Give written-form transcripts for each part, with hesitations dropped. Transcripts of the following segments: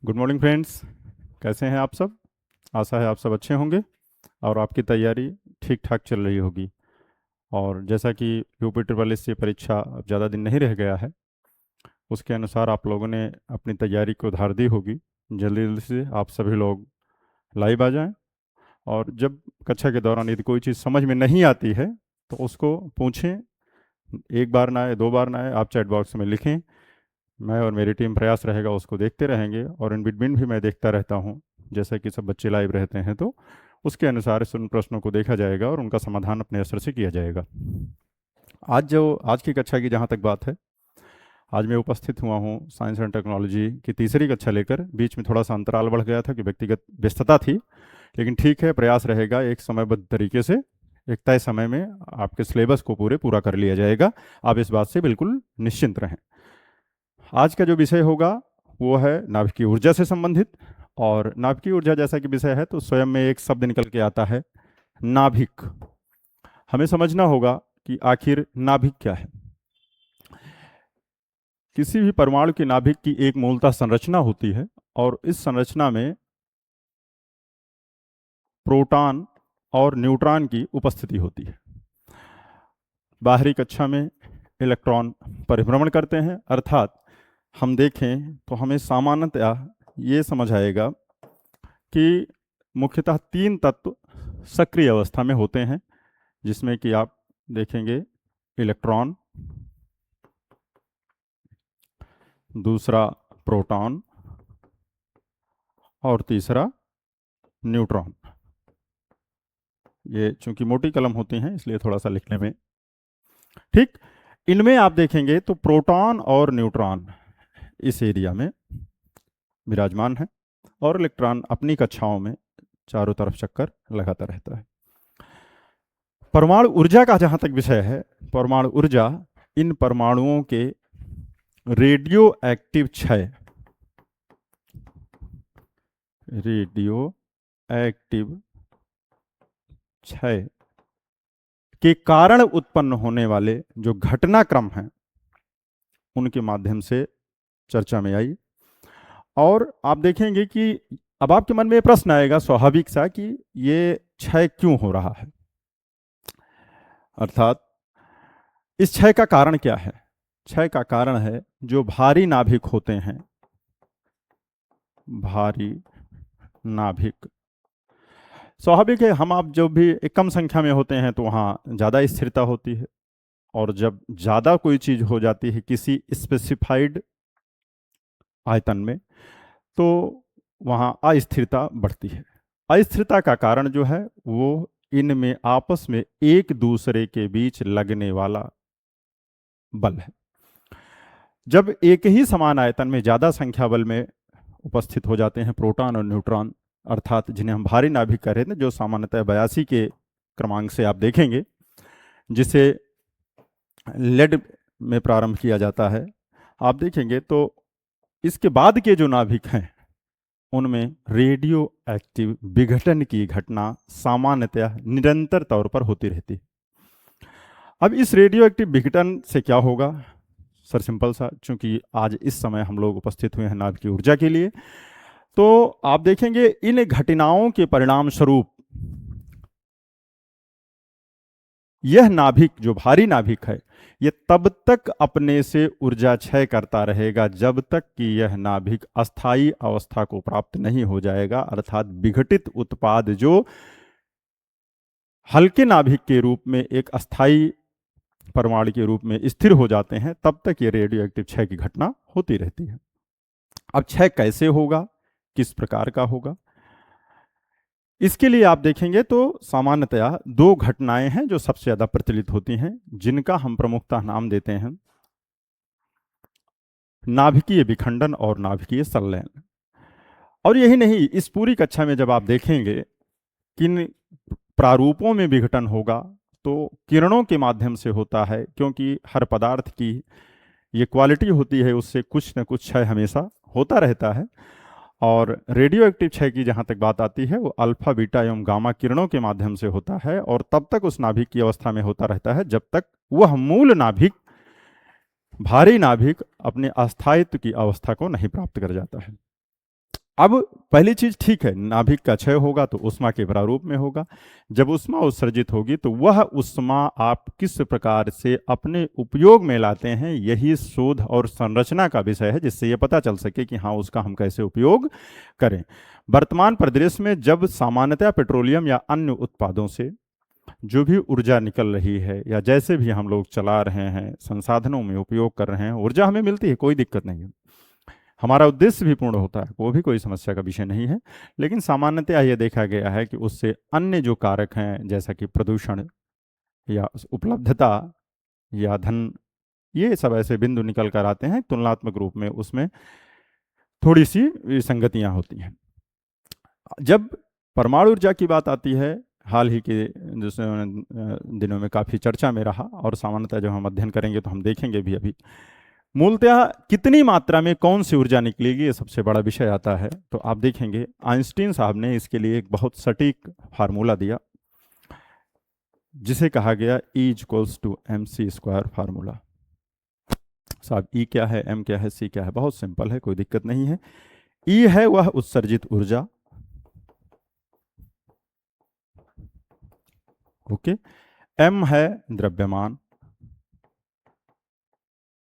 Good morning friends. कैसे हैं आप सब? आशा है आप सब अच्छे होंगे और आपकी तैयारी ठीक ठाक चल रही होगी। और जैसा कि यूपी ट्रिपल एस सी परीक्षा अब ज़्यादा दिन नहीं रह गया है, उसके अनुसार आप लोगों ने अपनी तैयारी को धार दी होगी। जल्दी जल्दी से आप सभी लोग लाइव आ जाएं। और जब कक्षा के दौरान यदि कोई चीज़ समझ में नहीं आती है तो उसको पूछें। एक बार ना आए, दो बार ना आए, आप चैट बॉक्स में लिखें। मैं और मेरी टीम प्रयास रहेगा उसको देखते रहेंगे, और इन बिटवीन भी मैं देखता रहता हूँ। जैसा कि सब बच्चे लाइव रहते हैं तो उसके अनुसार उन प्रश्नों को देखा जाएगा और उनका समाधान अपने असर से किया जाएगा। आज की कक्षा की जहाँ तक बात है, आज मैं उपस्थित हुआ हूँ साइंस एंड टेक्नोलॉजी की तीसरी कक्षा लेकर। बीच में थोड़ा सा अंतराल बढ़ गया था कि व्यक्तिगत व्यस्तता थी, लेकिन ठीक है, प्रयास रहेगा एक समयबद्ध तरीके से एक तय समय में आपके सिलेबस को पूरा कर लिया जाएगा। आप इस बात से बिल्कुल निश्चिंत रहें। आज का जो विषय होगा वो है नाभिकीय ऊर्जा से संबंधित। और नाभिकीय ऊर्जा जैसा कि विषय है तो स्वयं में एक शब्द निकल के आता है, नाभिक। हमें समझना होगा कि आखिर नाभिक क्या है। किसी भी परमाणु की नाभिक की एक मूलतः संरचना होती है, और इस संरचना में प्रोटॉन और न्यूट्रॉन की उपस्थिति होती है। बाहरी कक्षा में इलेक्ट्रॉन परिभ्रमण करते हैं, अर्थात हम देखें तो हमें सामान्यतः ये समझ आएगा कि मुख्यतः तीन तत्व सक्रिय अवस्था में होते हैं, जिसमें कि आप देखेंगे इलेक्ट्रॉन, दूसरा प्रोटॉन और तीसरा न्यूट्रॉन। ये चूंकि मोटी कलम होती हैं इसलिए थोड़ा सा लिखने में ठीक। इनमें आप देखेंगे तो प्रोटॉन और न्यूट्रॉन इस एरिया में विराजमान है, और इलेक्ट्रॉन अपनी कक्षाओं में चारों तरफ चक्कर लगाता रहता है। परमाणु ऊर्जा का जहां तक विषय है, परमाणु ऊर्जा इन परमाणुओं के रेडियो एक्टिव क्षय, रेडियो एक्टिव क्षय के कारण उत्पन्न होने वाले जो घटनाक्रम हैं उनके माध्यम से चर्चा में आई। और आप देखेंगे कि अब आपके मन में ये प्रश्न आएगा स्वाभाविक सा कि ये क्षय क्यों हो रहा है, अर्थात इस क्षय का कारण क्या है। क्षय का कारण है जो भारी नाभिक होते हैं, भारी नाभिक। स्वाभाविक है, हम आप जब भी एक कम संख्या में होते हैं तो वहाँ ज़्यादा स्थिरता होती है, और जब ज़्यादा कोई चीज़ हो जाती है किसी स्पेसिफाइड आयतन में तो वहाँ अस्थिरता बढ़ती है। अस्थिरता का कारण जो है वो इनमें आपस में एक दूसरे के बीच लगने वाला बल है। जब एक ही समान आयतन में ज़्यादा संख्या बल में उपस्थित हो जाते हैं प्रोटॉन और न्यूट्रॉन, अर्थात जिन्हें हम भारी नाभिक कह रहे थे, जो सामान्यतः 82 के क्रमांक से आप देखेंगे, जिसे लेड में प्रारंभ किया जाता है, आप देखेंगे तो इसके बाद के जो नाभिक हैं उनमें रेडियो एक्टिव विघटन की घटना सामान्यतः निरंतर तौर पर होती रहती है। अब इस रेडियो एक्टिव विघटन से क्या होगा, सर सिंपल सा, चूंकि आज इस समय हम लोग उपस्थित हुए हैं नाभिकीय ऊर्जा के लिए, तो आप देखेंगे इन घटनाओं के परिणाम स्वरूप यह नाभिक जो भारी नाभिक है यह तब तक अपने से ऊर्जा क्षय करता रहेगा जब तक कि यह नाभिक अस्थायी अवस्था को प्राप्त नहीं हो जाएगा, अर्थात विघटित उत्पाद जो हल्के नाभिक के रूप में एक अस्थायी परमाणु के रूप में स्थिर हो जाते हैं, तब तक ये रेडियो एक्टिव क्षय की घटना होती रहती है। अब क्षय कैसे होगा, किस प्रकार का होगा, इसके लिए आप देखेंगे तो सामान्यतया दो घटनाएं हैं जो सबसे ज्यादा प्रचलित होती हैं, जिनका हम प्रमुखतः नाम देते हैं नाभिकीय विखंडन और नाभिकीय संलयन। और यही नहीं, इस पूरी कक्षा में जब आप देखेंगे किन प्रारूपों में विघटन होगा तो किरणों के माध्यम से होता है, क्योंकि हर पदार्थ की ये क्वालिटी होती है, उससे कुछ न कुछ क्षय हमेशा होता रहता है। और रेडियो एक्टिव क्षय की जहाँ तक बात आती है वो अल्फा बीटा एवं गामा किरणों के माध्यम से होता है, और तब तक उस नाभिक की अवस्था में होता रहता है जब तक वह मूल नाभिक, भारी नाभिक, अपने अस्थायित्व की अवस्था को नहीं प्राप्त कर जाता है। अब पहली चीज ठीक है, नाभिक का क्षय होगा तो उष्मा के प्रारूप में होगा। जब उष्मा उत्सर्जित होगी तो वह उष्मा आप किस प्रकार से अपने उपयोग में लाते हैं, यही शोध और संरचना का विषय है, जिससे यह पता चल सके कि हाँ उसका हम कैसे उपयोग करें। वर्तमान परिदृश्य में जब सामान्यतः पेट्रोलियम या अन्य उत्पादों से जो भी ऊर्जा निकल रही है या जैसे भी हम लोग चला रहे हैं, संसाधनों में उपयोग कर रहे हैं, ऊर्जा हमें मिलती है, कोई दिक्कत नहीं है, हमारा उद्देश्य भी पूर्ण होता है, वो भी कोई समस्या का विषय नहीं है। लेकिन सामान्यतः यह देखा गया है कि उससे अन्य जो कारक हैं, जैसा कि प्रदूषण या उपलब्धता या धन, ये सब ऐसे बिंदु निकल कर आते हैं, तुलनात्मक रूप में उसमें थोड़ी सी विसंगतियां होती हैं। जब परमाणु ऊर्जा की बात आती है, हाल ही के दिनों में काफ़ी चर्चा में रहा, और सामान्यतः जब हम अध्ययन करेंगे तो हम देखेंगे भी अभी, मूलतः कितनी मात्रा में कौन सी ऊर्जा निकलेगी, ये सबसे बड़ा विषय आता है। तो आप देखेंगे आइंस्टीन साहब ने इसके लिए एक बहुत सटीक फार्मूला दिया, जिसे कहा गया E equals to mc² formula. साहब E क्या है, M क्या है, C क्या है, बहुत सिंपल है, कोई दिक्कत नहीं है। E है वह उत्सर्जित ऊर्जा, ओके। M है द्रव्यमान,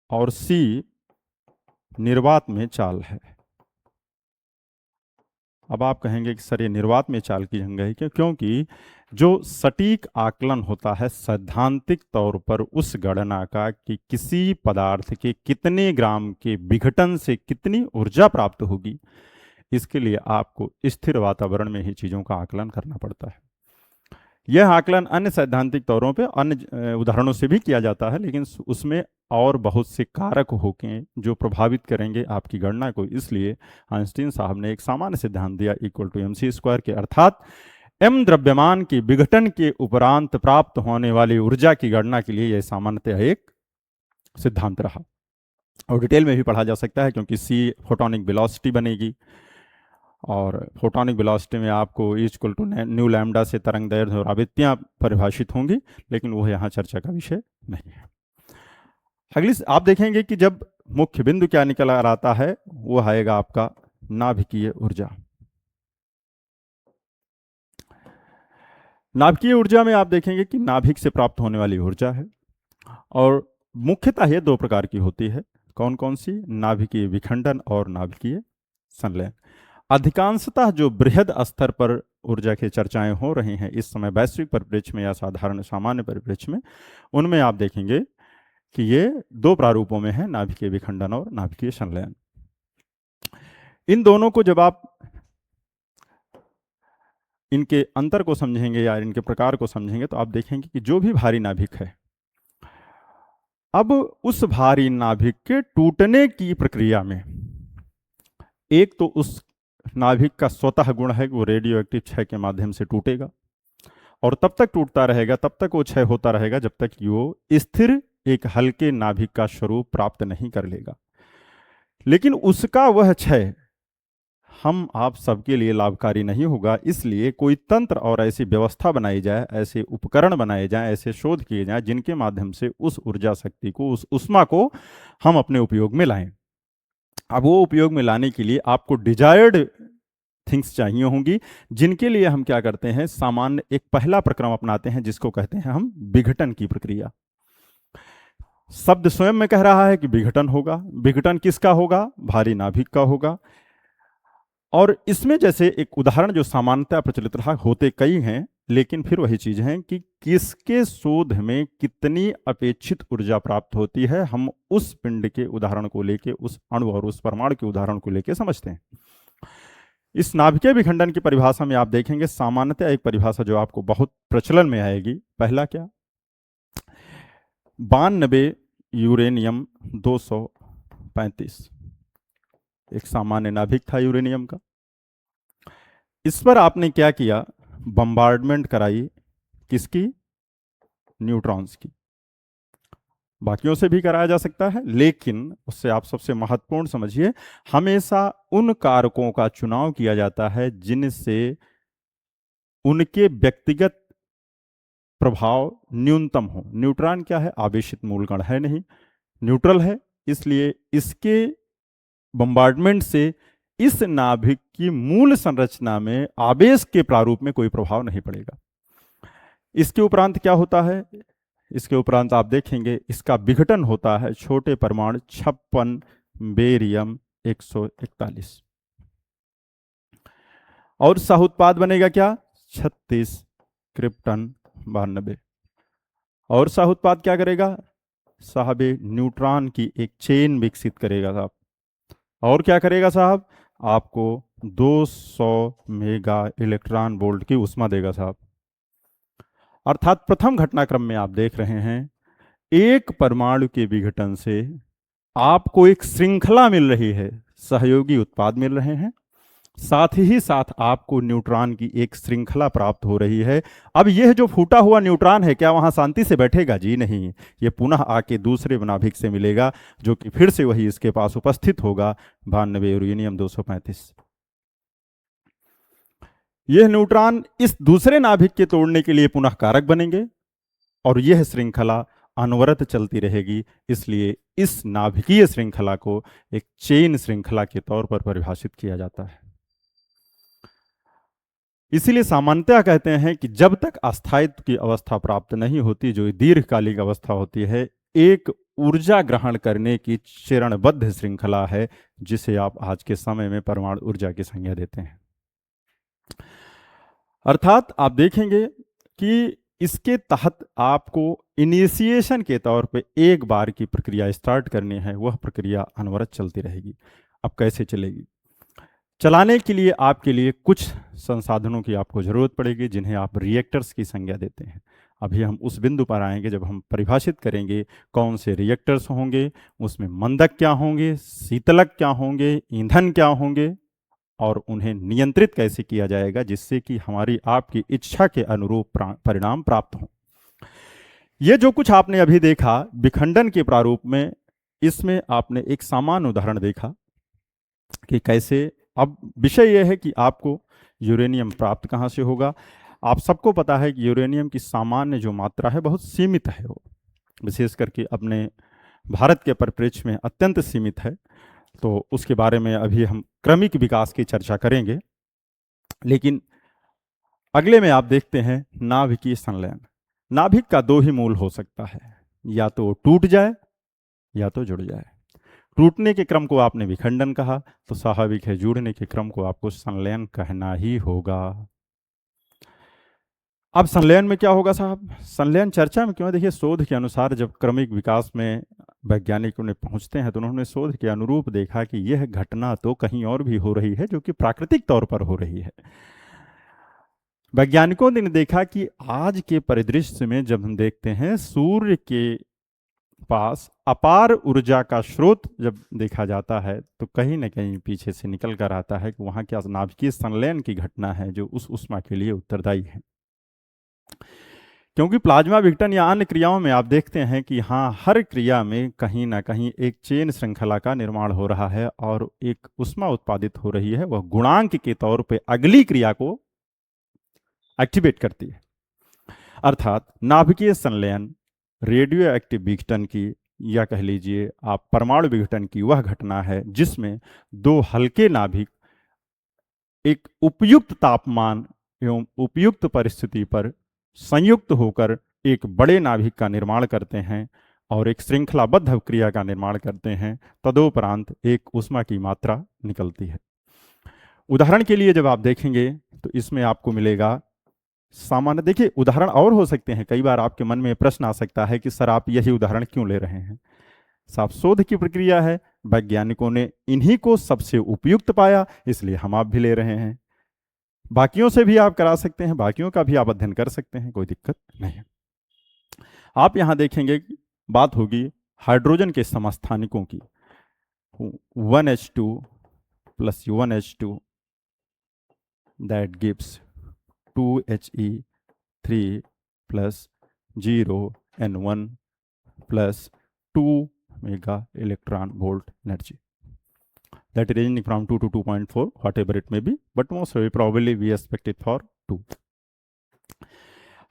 और C निर्वात में चाल है। अब आप कहेंगे कि सर ये निर्वात में चाल की जगह है क्यों? क्योंकि जो सटीक आकलन होता है सैद्धांतिक तौर पर उस गणना का कि किसी पदार्थ के कितने ग्राम के विघटन से कितनी ऊर्जा प्राप्त होगी, इसके लिए आपको स्थिर वातावरण में ही चीज़ों का आकलन करना पड़ता है। यह आकलन अन्य सैद्धांतिक तौरों पे अन्य उदाहरणों से भी किया जाता है, लेकिन उसमें और बहुत से कारक होके जो प्रभावित करेंगे आपकी गणना को, इसलिए आइंस्टीन साहब ने एक सामान्य सिद्धांत दिया इक्वल टू mc² के, अर्थात m द्रव्यमान के विघटन के उपरांत प्राप्त होने वाली ऊर्जा की गणना के लिए यह सामान्यतः एक सिद्धांत रहा, और डिटेल में भी पढ़ा जा सकता है, क्योंकि c फोटोनिक वेलोसिटी बनेगी, और फोटोनिक वेलोसिटी में आपको इक्वल टू न्यू लैम्डा से तरंग दैर्ध्य और आवृत्तियां परिभाषित होंगी, लेकिन वो यहाँ चर्चा का विषय नहीं है। अगली आप देखेंगे कि जब मुख्य बिंदु क्या निकल कर आता है, वो आएगा आपका नाभिकीय ऊर्जा। नाभिकीय ऊर्जा में आप देखेंगे कि नाभिक से प्राप्त होने वाली ऊर्जा है, और मुख्यतः ये दो प्रकार की होती है। कौन कौन सी? नाभिकीय विखंडन और नाभिकीय संलयन। अधिकांशतः जो बृहद स्तर पर ऊर्जा की चर्चाएं हो रही हैं इस समय वैश्विक परिप्रेक्ष्य में या साधारण सामान्य परिप्रेक्ष्य में, उनमें आप देखेंगे कि ये दो प्रारूपों में है, नाभिकीय विखंडन और नाभिकीय संलयन। इन दोनों को जब आप इनके अंतर को समझेंगे या इनके प्रकार को समझेंगे तो आप देखेंगे कि जो भी भारी नाभिक है, अब उस भारी नाभिक के टूटने की प्रक्रिया में एक तो उस नाभिक का स्वतः गुण है कि वो रेडियो एक्टिव क्षय के माध्यम से टूटेगा, और तब तक टूटता रहेगा, तब तक वो क्षय होता रहेगा जब तक कि वो स्थिर एक हल्के नाभिक का स्वरूप प्राप्त नहीं कर लेगा। लेकिन उसका वह क्षय हम आप सबके लिए लाभकारी नहीं होगा, इसलिए कोई तंत्र और ऐसी व्यवस्था बनाई जाए, ऐसे उपकरण बनाए जाएं, ऐसे शोध किए जाएं जिनके माध्यम से उस ऊर्जा शक्ति को, उस उष्मा को हम अपने उपयोग में लाएं। अब वो उपयोग में लाने के लिए आपको डिजायर्ड थिंग्स चाहिए होंगी, जिनके लिए हम क्या करते हैं, सामान्य एक पहला प्रक्रम अपनाते हैं जिसको कहते हैं हम विघटन की प्रक्रिया। शब्द स्वयं में कह रहा है कि विघटन होगा। विघटन किसका होगा? भारी नाभिक का होगा। और इसमें जैसे एक उदाहरण जो सामान्यतः प्रचलित रहा, होते कई हैं, लेकिन फिर वही चीज है कि किसके शोध में कितनी अपेक्षित ऊर्जा प्राप्त होती है, हम उस पिंड के उदाहरण को लेके, उस अणु और उस परमाणु के उदाहरण को लेके समझते हैं। इस नाभिकीय विखंडन की परिभाषा में आप देखेंगे सामान्यतः एक परिभाषा जो आपको बहुत प्रचलन में आएगी। पहला क्या? 92 यूरेनियम 235 एक सामान्य नाभिक था यूरेनियम का। इस पर आपने क्या किया? बम्बार्डमेंट कराई। किसकी? न्यूट्रॉन्स की। बाकियों से भी कराया जा सकता है, लेकिन उससे आप सबसे महत्वपूर्ण समझिए, हमेशा उन कारकों का चुनाव किया जाता है जिनसे उनके व्यक्तिगत प्रभाव न्यूनतम हो। न्यूट्रॉन क्या है? आवेशित मूलकण है नहीं, न्यूट्रल है, इसलिए इसके बम्बार्डमेंट से इस नाभिक की मूल संरचना में आवेश के प्रारूप में कोई प्रभाव नहीं पड़ेगा। इसके उपरांत क्या होता है? इसके उपरांत आप देखेंगे इसका विघटन होता है छोटे परमाणु 56 बेरियम 141 और सह उत्पाद बनेगा क्या? 36 क्रिप्टन 92। और सह उत्पाद क्या करेगा? साहब न्यूट्रॉन की एक चेन विकसित करेगा साहब। और क्या करेगा साहब? आपको 200 मेगा इलेक्ट्रॉन वोल्ट की ऊष्मा देगा साहब। अर्थात प्रथम घटनाक्रम में आप देख रहे हैं एक परमाणु के विघटन से आपको एक श्रृंखला मिल रही है, सहयोगी उत्पाद मिल रहे हैं, साथ ही साथ आपको न्यूट्रॉन की एक श्रृंखला प्राप्त हो रही है। अब यह जो फूटा हुआ न्यूट्रॉन है क्या वहां शांति से बैठेगा? जी नहीं, ये पुनः आके दूसरे नाभिक से मिलेगा जो कि फिर से वही इसके पास उपस्थित होगा 92 यूरेनियम 235। यह न्यूट्रॉन इस दूसरे नाभिक के तोड़ने के लिए पुनः कारक बनेंगे और यह श्रृंखला अनवरत चलती रहेगी। इसलिए इस नाभिकीय श्रृंखला को एक चेन श्रृंखला के तौर पर परिभाषित किया जाता है। इसीलिए सामान्यतः कहते हैं कि जब तक अस्थायित्व की अवस्था प्राप्त नहीं होती, जो दीर्घकालिक अवस्था होती है, एक ऊर्जा ग्रहण करने की चरणबद्ध श्रृंखला है जिसे आप आज के समय में परमाणु ऊर्जा की संज्ञा देते हैं। अर्थात आप देखेंगे कि इसके तहत आपको इनिशिएशन के तौर पे एक बार की प्रक्रिया स्टार्ट करनी है, वह प्रक्रिया अनवरत चलती रहेगी। अब कैसे चलेगी? चलाने के लिए आपके लिए कुछ संसाधनों की आपको जरूरत पड़ेगी जिन्हें आप रिएक्टर्स की संज्ञा देते हैं। अभी हम उस बिंदु पर आएंगे जब हम परिभाषित करेंगे कौन से रिएक्टर्स होंगे, उसमें मंदक क्या होंगे, शीतलक क्या होंगे, ईंधन क्या होंगे और उन्हें नियंत्रित कैसे किया जाएगा जिससे कि हमारी आपकी इच्छा के अनुरूप परिणाम प्राप्त हों। यह जो कुछ आपने अभी देखा विखंडन के प्रारूप में, इसमें आपने एक सामान्य उदाहरण देखा कि कैसे। अब विषय यह है कि आपको यूरेनियम प्राप्त कहाँ से होगा। आप सबको पता है कि यूरेनियम की सामान्य जो मात्रा है बहुत सीमित है, वो विशेष करके अपने भारत के परिप्रेक्ष्य में अत्यंत सीमित है। तो उसके बारे में अभी हम क्रमिक विकास की चर्चा करेंगे। लेकिन अगले में आप देखते हैं नाभिकीय संलयन। नाभिक का दो ही मूल हो सकता है, या तो टूट जाए या तो जुड़ जाए। टूटने के क्रम को आपने विखंडन कहा, तो स्वाभाविक है जुड़ने के क्रम को आपको संलयन कहना ही होगा। अब संलयन में क्या होगा साहब? संलयन चर्चा में क्यों? देखिए, शोध के अनुसार जब क्रमिक विकास में वैज्ञानिकों ने पहुंचते हैं तो उन्होंने शोध के अनुरूप देखा कि यह घटना तो कहीं और भी हो रही है जो कि प्राकृतिक तौर पर हो रही है। वैज्ञानिकों ने देखा कि आज के परिदृश्य में जब हम देखते हैं सूर्य के पास अपार ऊर्जा का स्रोत जब देखा जाता है तो कहीं ना कहीं पीछे से निकल कर आता है कि वहां क्या नाभिकीय संलयन की घटना है जो उस ऊष्मा के लिए उत्तरदायी है। क्योंकि प्लाज्मा विघटन या अन्य क्रियाओं में आप देखते हैं कि हाँ, हर क्रिया में कहीं ना कहीं एक चेन श्रृंखला का निर्माण हो रहा है और एक ऊष्मा उत्पादित हो रही है, वह गुणांक के तौर पे अगली क्रिया को एक्टिवेट करती है। अर्थात नाभिकीय संलयन रेडियो एक्टिव विघटन की, या कह लीजिए आप परमाणु विघटन की वह घटना है जिसमें दो हल्के नाभिक एक उपयुक्त तापमान एवं उपयुक्त परिस्थिति पर संयुक्त होकर एक बड़े नाभिक का निर्माण करते हैं और एक श्रृंखलाबद्ध क्रिया का निर्माण करते हैं। तदोपरांत एक ऊष्मा की मात्रा निकलती है। उदाहरण के लिए जब आप देखेंगे तो इसमें आपको मिलेगा सामान्य। देखिए, उदाहरण और हो सकते हैं। कई बार आपके मन में प्रश्न आ सकता है कि सर आप यही उदाहरण क्यों ले रहे हैं? साफ शोध की प्रक्रिया है, वैज्ञानिकों ने इन्हीं को सबसे उपयुक्त पाया, इसलिए हम आप भी ले रहे हैं। बाकियों से भी आप करा सकते हैं, बाकियों का भी आप अध्ययन कर सकते हैं, कोई दिक्कत नहीं है। आप यहां देखेंगे कि बात होगी हाइड्रोजन के समस्थानिकों की। 1H2 plus 1H2 that gives 2He3 plus 0N1 plus 2 mega electron volt energy. That is ranging from 2 to 2.4, whatever it may be, but most probably we expect it for 2.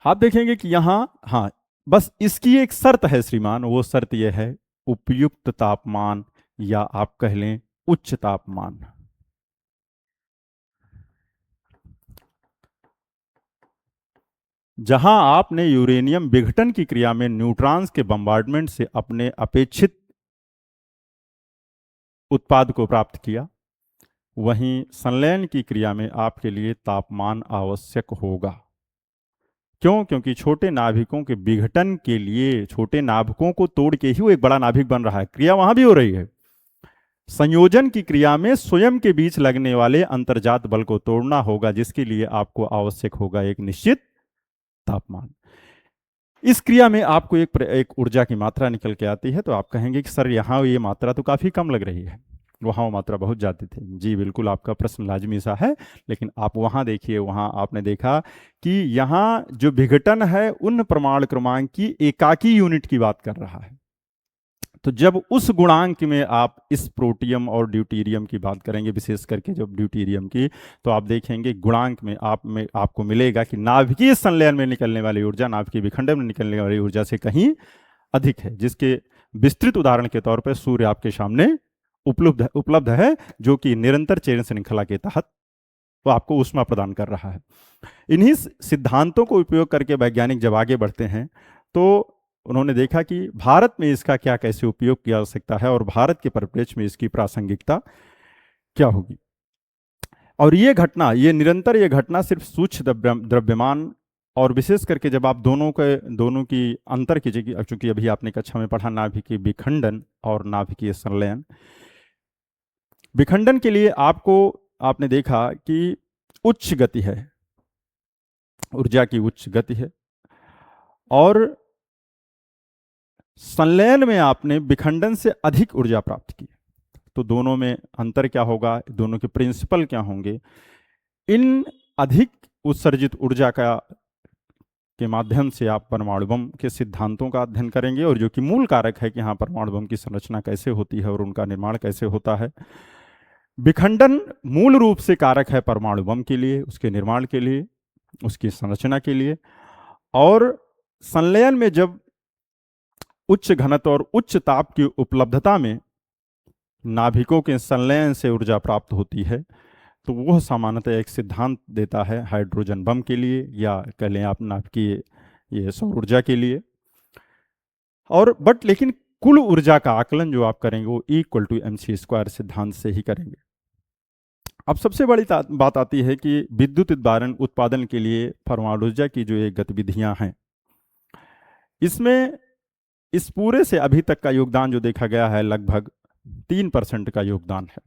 आप देखेंगे कि यहां हाँ, बस इसकी एक शर्त है श्रीमान। वो शर्त यह है उपयुक्त तापमान, या आप कह लें उच्च तापमान। जहां आपने यूरेनियम विघटन की क्रिया में न्यूट्रॉन्स के बम्बार्डमेंट से अपने अपेक्षित उत्पाद को प्राप्त किया, वहीं संलयन की क्रिया में आपके लिए तापमान आवश्यक होगा। क्यों? क्योंकि छोटे नाभिकों के विघटन के लिए छोटे नाभिकों को तोड़ के ही वो एक बड़ा नाभिक बन रहा है, क्रिया वहां भी हो रही है। संयोजन की क्रिया में स्वयं के बीच लगने वाले अंतर्जात बल को तोड़ना होगा, जिसके लिए आपको आवश्यक होगा एक निश्चित तापमान। इस क्रिया में आपको एक ऊर्जा की मात्रा निकल के आती है, तो आप कहेंगे कि सर यहाँ ये मात्रा तो काफी कम लग रही है, वहां वो मात्रा बहुत ज्यादा थी। जी बिल्कुल, आपका प्रश्न लाजमी सा है, लेकिन आप वहां देखिए, वहां आपने देखा कि यहाँ जो विघटन है उन परमाणु क्रमांक की एकाकी यूनिट की बात कर रहा है। तो जब उस गुणांक में आप इस प्रोटियम और ड्यूटीरियम की बात करेंगे, विशेष करके जब ड्यूटीरियम की, तो आप देखेंगे गुणांक में आपको मिलेगा कि नाभिकीय संलयन में निकलने वाली ऊर्जा नाभिकीय विखंडन में निकलने वाली ऊर्जा से कहीं अधिक है, जिसके विस्तृत उदाहरण के तौर पर सूर्य आपके सामने उपलब्ध है, जो कि निरंतर चरण श्रृंखला के तहत वो आपको ऊष्मा प्रदान कर रहा है। इन्हीं सिद्धांतों को उपयोग करके वैज्ञानिक जब आगे बढ़ते हैं, तो उन्होंने देखा कि भारत में इसका क्या कैसे उपयोग किया जा सकता है और भारत के परिप्रेक्ष्य में इसकी प्रासंगिकता क्या होगी। और ये निरंतर ये घटना सिर्फ सूक्ष्म द्रव्यमान और विशेष करके जब आप दोनों की अंतर कीजिए, चूंकि अभी आपने कक्षा में पढ़ा नाभिकीय विखंडन और नाभिकीय संलयन। विखंडन के लिए आपने देखा कि उच्च गति है, ऊर्जा की उच्च गति है, और संलयन में आपने विखंडन से अधिक ऊर्जा प्राप्त की। तो दोनों में अंतर क्या होगा, दोनों के प्रिंसिपल क्या होंगे, इन अधिक उत्सर्जित ऊर्जा के माध्यम से आप परमाणु बम के सिद्धांतों का अध्ययन करेंगे, और जो कि मूल कारक है कि हाँ परमाणु बम की संरचना कैसे होती है और उनका निर्माण कैसे होता है। विखंडन मूल रूप से कारक है परमाणु बम के लिए, उसके निर्माण के लिए, उसकी संरचना के लिए। और संलयन में जब उच्च घनत्व और उच्च ताप की उपलब्धता में नाभिकों के संलयन से ऊर्जा प्राप्त होती है, तो वह सामान्यतः एक सिद्धांत देता है हाइड्रोजन बम के लिए, या कह लें आप नाभिकीय ये सौर ऊर्जा के लिए। और लेकिन कुल ऊर्जा का आकलन जो आप करेंगे वो E=mc² सिद्धांत से ही करेंगे। अब सबसे बड़ी बात आती है कि विद्युत उत्पादन के लिए परमाणु ऊर्जा की जो ये गतिविधियां हैं, इसमें इस पूरे से अभी तक का योगदान जो देखा गया है लगभग 3% का योगदान है।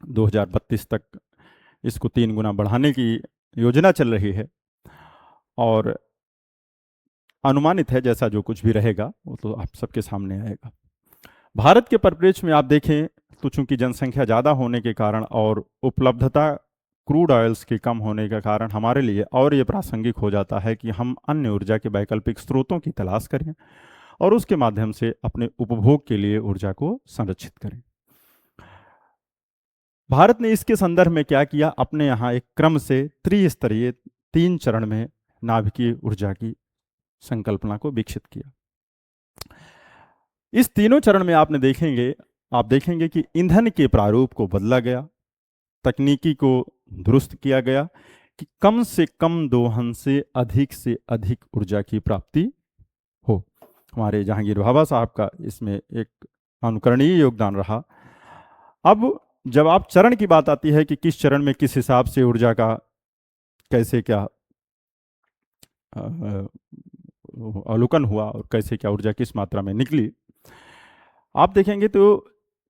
2032 तक इसको 3 गुना बढ़ाने की योजना चल रही है, और अनुमानित है जैसा जो कुछ भी रहेगा वो तो आप सबके सामने आएगा। भारत के परिप्रेक्ष्य में आप देखें तो चूंकि जनसंख्या ज़्यादा होने के कारण और उपलब्धता क्रूड ऑयल्स के कम होने के कारण हमारे लिए और ये प्रासंगिक हो जाता है कि हम अन्य ऊर्जा के वैकल्पिक स्रोतों की तलाश करें और उसके माध्यम से अपने उपभोग के लिए ऊर्जा को संरक्षित करें। भारत ने इसके संदर्भ में क्या किया, अपने यहाँ एक क्रम से त्रिस्तरीय 3 चरण में नाभिकीय ऊर्जा की संकल्पना को विकसित किया। इस तीनों चरण में आप देखेंगे कि ईंधन के प्रारूप को बदला गया, तकनीकी को दुरुस्त किया गया कि कम से कम दोहन से अधिक ऊर्जा की प्राप्ति हो। हमारे जहांगीर भाभा साहब का इसमें एक अनुकरणीय योगदान रहा। अब जब आप चरण की बात आती है कि किस चरण में किस हिसाब से ऊर्जा का कैसे क्या अवलोकन हुआ और कैसे क्या ऊर्जा किस मात्रा में निकली, आप देखेंगे तो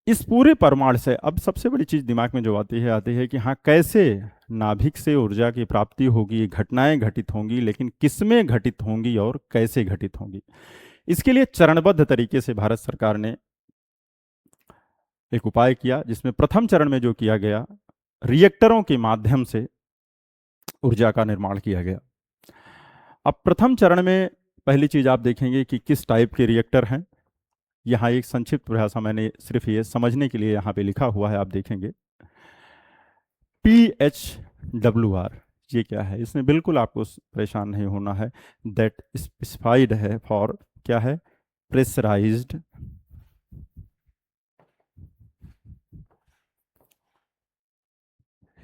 इस पूरे परमाणु से अब सबसे बड़ी चीज दिमाग में जो आती है कि हाँ कैसे नाभिक से ऊर्जा की प्राप्ति होगी, घटनाएं घटित होंगी, लेकिन किसमें घटित होंगी और कैसे घटित होंगी। इसके लिए चरणबद्ध तरीके से भारत सरकार ने एक उपाय किया, जिसमें प्रथम चरण में जो किया गया, रिएक्टरों के माध्यम से ऊर्जा का निर्माण किया गया। अब प्रथम चरण में पहली चीज आप देखेंगे कि किस टाइप के रिएक्टर हैं। यहाँ एक संक्षिप्त परिभाषा मैंने सिर्फ ये समझने के लिए यहाँ पे लिखा हुआ है, आप देखेंगे PHWR ये क्या है, इसमें बिल्कुल आपको परेशान नहीं होना है। दैट स्पेसिफाइड है फॉर क्या है, pressurised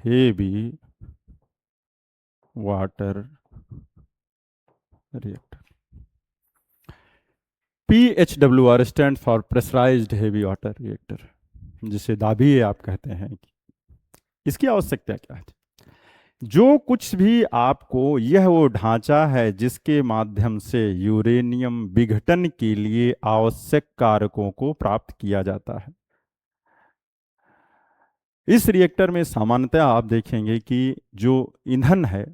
heavy water reactor. PHWR stand for pressurised heavy water reactor, जिसे दाबी आप कहते हैं। इसकी आवश्यकता क्या है? जो कुछ भी आपको, यह वो ढांचा है जिसके माध्यम से यूरेनियम विघटन के लिए आवश्यक कारकों को प्राप्त किया जाता है। इस रिएक्टर में सामान्यतः आप देखेंगे कि जो ईंधन है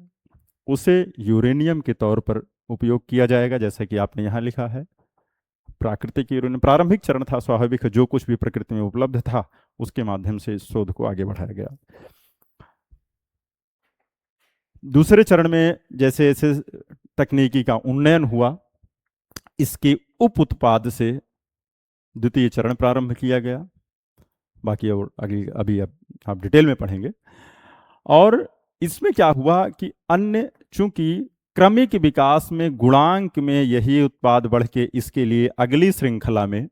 उसे यूरेनियम के तौर पर उपयोग किया जाएगा, जैसा कि आपने यहां लिखा है। प्राकृतिक यूरेनियम प्रारंभिक चरण था, स्वाभाविक, जो कुछ भी प्रकृति में उपलब्ध था उसके माध्यम से इस शोध को आगे बढ़ाया गया। दूसरे चरण में जैसे जैसे तकनीकी का उन्नयन हुआ, इसके उप उत्पाद से द्वितीय चरण प्रारंभ किया गया। बाकी और अभी अब आप डिटेल में पढ़ेंगे। और इसमें क्या हुआ कि अन्य, चूंकि क्रमिक विकास में गुणांक में यही उत्पाद बढ़ के इसके लिए अगली श्रृंखला में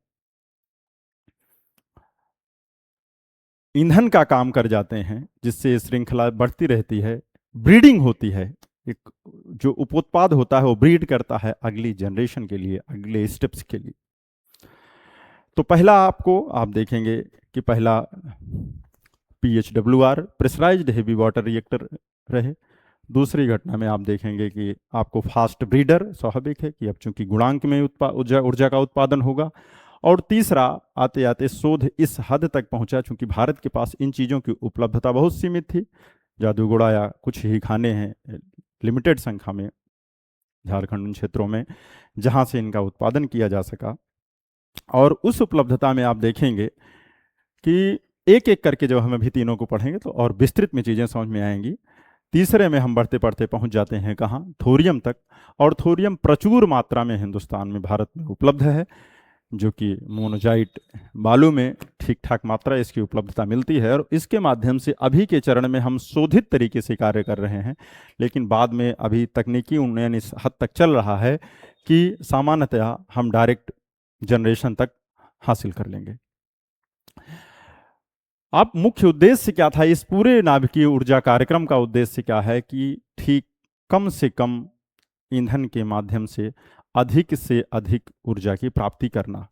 ईंधन का काम कर जाते हैं, जिससे श्रृंखला बढ़ती रहती है, ब्रीडिंग होती है। एक जो उपोत्पाद होता है वो ब्रीड करता है अगली जनरेशन के लिए, अगले स्टेप्स के लिए। तो पहला आप देखेंगे कि पहला PHWR pressurised heavy water reactor रहे। दूसरी घटना में आप देखेंगे कि आपको फास्ट ब्रीडर, स्वाभाविक है कि अब चूंकि गुणांक में ऊर्जा का उत्पादन होगा। और तीसरा, आते आते शोध इस हद तक पहुंचा, चूंकि भारत के पास इन चीज़ों की उपलब्धता बहुत सीमित थी, जादूगोड़ा या कुछ ही खाने हैं लिमिटेड संख्या में झारखंड उन क्षेत्रों में जहां से इनका उत्पादन किया जा सका। और उस उपलब्धता में आप देखेंगे कि एक एक करके जब हम अभी तीनों को पढ़ेंगे तो और विस्तृत में चीज़ें समझ में आएंगी। तीसरे में हम बढ़ते बढ़ते पहुंच जाते हैं कहाँ? थोरियम तक। और थोरियम प्रचुर मात्रा में हिंदुस्तान में, भारत में उपलब्ध है, जो कि मोनोजाइट बालू में ठीक ठाक मात्रा इसकी उपलब्धता मिलती है। और इसके माध्यम से अभी के चरण में हम शोधित तरीके से कार्य कर रहे हैं, लेकिन बाद में अभी तकनीकी उन्नयन इस हद तक चल रहा है कि सामान्यतः हम डायरेक्ट जनरेशन तक हासिल कर लेंगे। अब मुख्य उद्देश्य क्या था इस पूरे नाभिकीय ऊर्जा कार्यक्रम का? उद्देश्य क्या है कि ठीक कम से कम ईंधन के माध्यम से अधिक ऊर्जा की प्राप्ति करना।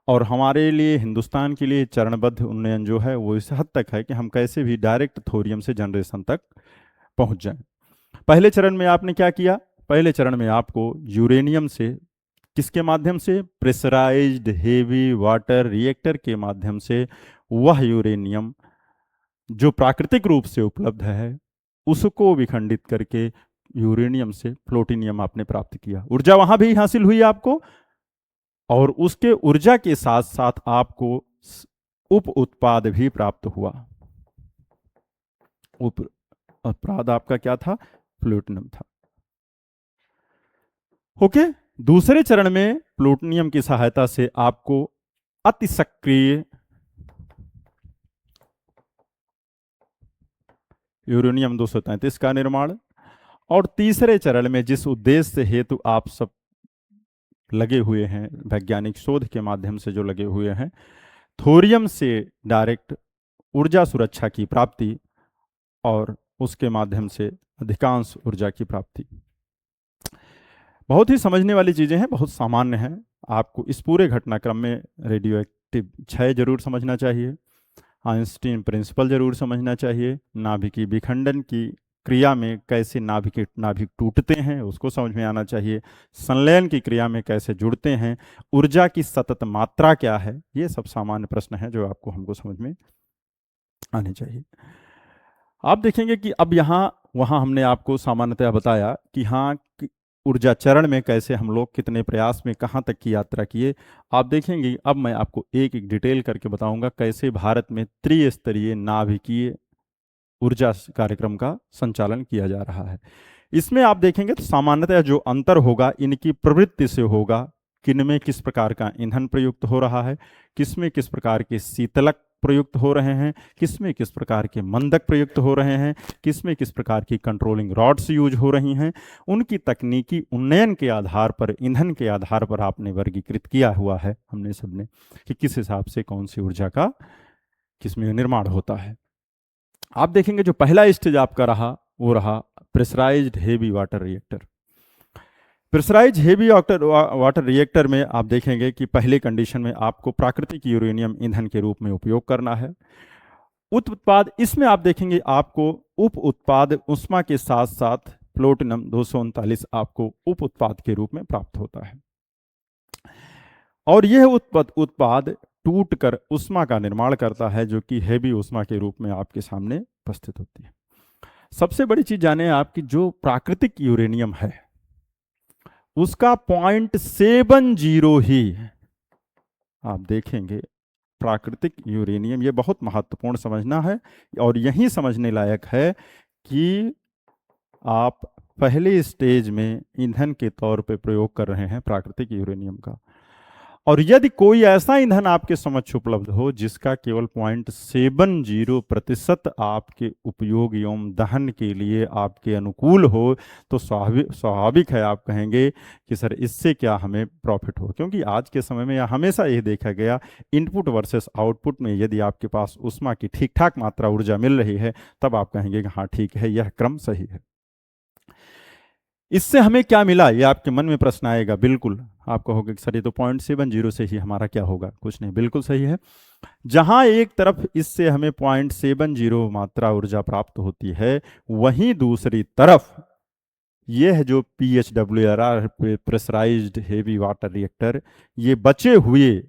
और हमारे लिए, हिंदुस्तान के लिए चरणबद्ध उन्नयन जो है वो इस हद तक है कि हम कैसे भी डायरेक्ट थोरियम से जनरेशन तक पहुंच जाएं। पहले चरण में आपने क्या किया? पहले चरण में आपको यूरेनियम से, किसके माध्यम से? प्रेशराइज्ड हेवी वाटर रिएक्टर के माध्यम से वह यूरेनियम जो प्राकृतिक रूप से उपलब्ध है उसको विखंडित करके यूरेनियम से प्लूटोनियम आपने प्राप्त किया। ऊर्जा वहां भी हासिल हुई आपको, और उसके ऊर्जा के साथ साथ आपको उप उत्पाद भी प्राप्त हुआ। उप उत्पाद आपका क्या था? प्लूटोनियम था। ओके। दूसरे चरण में प्लूटोनियम की सहायता से आपको अति सक्रिय यूरेनियम 233 का निर्माण। और तीसरे चरण में जिस उद्देश्य हेतु आप सब लगे हुए हैं, वैज्ञानिक शोध के माध्यम से जो लगे हुए हैं, थोरियम से डायरेक्ट ऊर्जा सुरक्षा की प्राप्ति और उसके माध्यम से अधिकांश ऊर्जा की प्राप्ति। बहुत ही समझने वाली चीज़ें हैं, बहुत सामान्य हैं। आपको इस पूरे घटनाक्रम में रेडियो एक्टिव क्षय जरूर समझना चाहिए, आइंस्टीन प्रिंसिपल जरूर समझना चाहिए, नाभिकीय विखंडन की क्रिया में कैसे नाभिक टूटते हैं उसको समझ में आना चाहिए, संलयन की क्रिया में कैसे जुड़ते हैं, ऊर्जा की सतत मात्रा क्या है, ये सब सामान्य प्रश्न हैं जो आपको हमको समझ में आने चाहिए। आप देखेंगे कि अब यहाँ वहाँ हमने आपको सामान्यतः बताया कि हाँ ऊर्जा चरण में कैसे हम लोग कितने प्रयास में कहाँ तक की यात्रा किए। आप देखेंगे अब मैं आपको एक एक डिटेल करके बताऊंगा कैसे भारत में त्रिस्तरीय नाभिकीय ऊर्जा कार्यक्रम का संचालन किया जा रहा है। इसमें आप देखेंगे तो सामान्यतः जो अंतर होगा इनकी प्रवृत्ति से होगा, किनमें किस प्रकार का ईंधन प्रयुक्त हो रहा है, किसमें किस प्रकार के शीतलक प्रयुक्त हो रहे हैं, किसमें किस प्रकार के मंदक प्रयुक्त हो रहे हैं, किसमें किस प्रकार की कंट्रोलिंग रॉड्स यूज हो रही हैं। उनकी तकनीकी उन्नयन के आधार पर, ईंधन के आधार पर आपने वर्गीकृत किया हुआ है हमने सबने कि किस हिसाब से कौन सी ऊर्जा का किसमें निर्माण होता है। आप देखेंगे जो पहला स्टेज आपका रहा वो रहा pressurised heavy water reactor. Pressurise heavy water water reactor में आप देखेंगे कि पहले कंडीशन में आपको प्राकृतिक यूरेनियम ईंधन के रूप में उपयोग करना है। उत्पाद इसमें आप देखेंगे आपको उप उत्पाद उष्मा के साथ साथ प्लूटोनियम 239 आपको उप उत्पाद के रूप में प्राप्त होता है, और यह उत्पाद टूट कर उष्मा का निर्माण करता है, जो कि हेवी उष्मा के रूप में आपके सामने उपस्थित होती है। सबसे बड़ी चीज जाने आपकी, जो प्राकृतिक यूरेनियम है उसका 0.70 ही, आप देखेंगे प्राकृतिक यूरेनियम, ये बहुत महत्वपूर्ण समझना है और यही समझने लायक है कि आप पहले स्टेज में ईंधन के तौर पे प्रयोग कर रहे हैं प्राकृतिक यूरेनियम का, और यदि कोई ऐसा ईंधन आपके समक्ष उपलब्ध हो जिसका केवल 0.70% आपके उपयोग एवं दहन के लिए आपके अनुकूल हो, तो स्वाभाविक है आप कहेंगे कि सर इससे क्या हमें प्रॉफिट हो, क्योंकि आज के समय में यह हमेशा ये देखा गया इनपुट वर्सेस आउटपुट में यदि आपके पास उष्मा की ठीक ठाक मात्रा ऊर्जा मिल रही है तब आप कहेंगे कि हाँ ठीक है, यह क्रम सही है। इससे हमें क्या मिला, ये आपके मन में प्रश्न आएगा। बिल्कुल आप कहोगे कि सर ये तो 0.70 से ही हमारा क्या होगा, कुछ नहीं, बिल्कुल सही है। जहां एक तरफ इससे हमें 0.70 मात्रा ऊर्जा प्राप्त होती है, वहीं दूसरी तरफ यह जो PHWR pressurised heavy water reactor, ये बचे हुए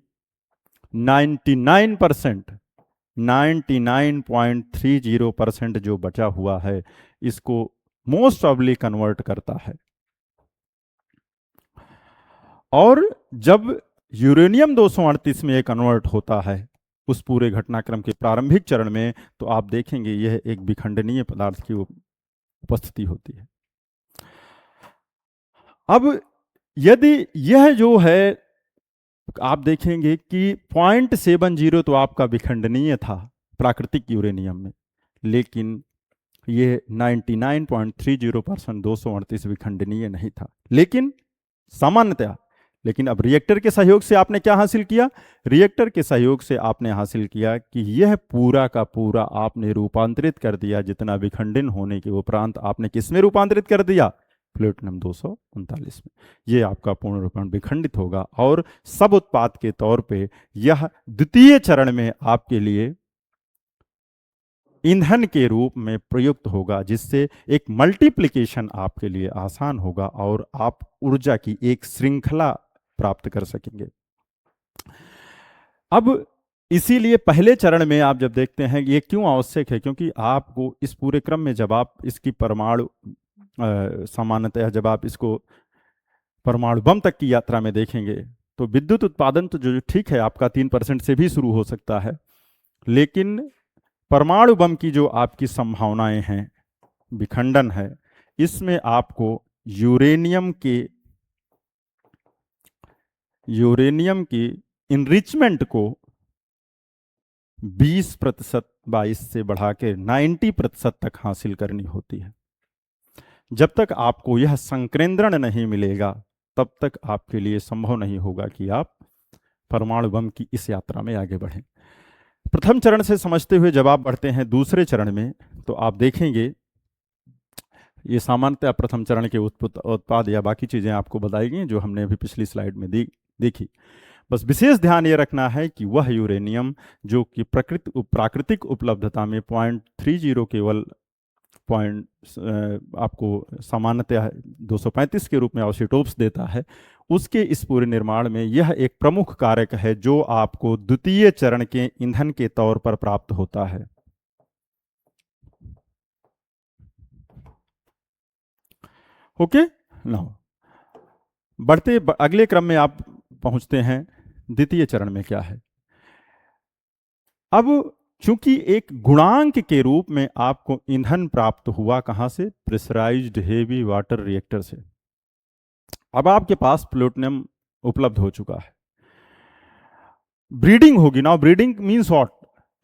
99.30% जो बचा हुआ है इसको मोस्ट ऑब्ली कन्वर्ट करता है, और जब यूरेनियम 238 में कन्वर्ट होता है उस पूरे घटनाक्रम के प्रारंभिक चरण में, तो आप देखेंगे यह एक विखंडनीय पदार्थ की उपस्थिति होती है। अब यदि यह जो है आप देखेंगे कि 0.70 तो आपका विखंडनीय था प्राकृतिक यूरेनियम में, लेकिन ये 99.30% 238 विखंडनीय नहीं था, लेकिन सामान्यतया। लेकिन अब रिएक्टर के सहयोग से आपने क्या हासिल किया, रिएक्टर के सहयोग से आपने हासिल किया कि यह पूरा का पूरा आपने रूपांतरित कर दिया, जितना विखंडन होने के उपरांत आपने किस में रूपांतरित कर दिया, प्लूटोनियम 239 में। यह आपका पूर्ण रूपेण विखंडित होगा और सब उत्पाद के तौर पे यह द्वितीय चरण में आपके लिए ईंधन के रूप में प्रयुक्त होगा, जिससे एक मल्टीप्लिकेशन आपके लिए आसान होगा और आप ऊर्जा की एक श्रृंखला प्राप्त कर सकेंगे। अब इसीलिए पहले चरण में आप जब देखते हैं ये क्यों आवश्यक है, क्योंकि आपको इस पूरे क्रम में जब आप इसकी परमाणु सामान्यतः जब आप इसको परमाणु बम तक की यात्रा में देखेंगे तो विद्युत उत्पादन तो जो ठीक है आपका 3% से भी शुरू हो सकता है, लेकिन परमाणु बम की जो आपकी संभावनाएं हैं, विखंडन है, इसमें आपको यूरेनियम की इनरिचमेंट को 20% 22 से बढ़ा के 90% तक हासिल करनी होती है। जब तक आपको यह संकेंद्रण नहीं मिलेगा तब तक आपके लिए संभव नहीं होगा कि आप परमाणु बम की इस यात्रा में आगे बढ़ें। प्रथम चरण से समझते हुए जब आप बढ़ते हैं दूसरे चरण में, तो आप देखेंगे ये सामान्यतः प्रथम चरण के उत्पाद या बाकी चीजें आपको बताई गई जो हमने अभी पिछली स्लाइड में देखी। बस विशेष ध्यान ये रखना है कि वह यूरेनियम जो कि प्राकृतिक उपलब्धता में 0.30 केवल आपको सामान्यतः 235 के रूप में आइसोटोप्स देता है, उसके इस पूरे निर्माण में यह एक प्रमुख कारक है जो आपको द्वितीय चरण के ईंधन के तौर पर प्राप्त होता है। ओके, नाउ बढ़ते अगले क्रम में आप पहुंचते हैं द्वितीय चरण में क्या है। अब चूंकि एक गुणांक के रूप में आपको ईंधन प्राप्त हुआ कहां से, प्रेशराइज्ड हेवी वाटर रिएक्टर से। अब आपके पास प्लूटोनियम उपलब्ध हो चुका है, ब्रीडिंग होगी। Now breeding means what,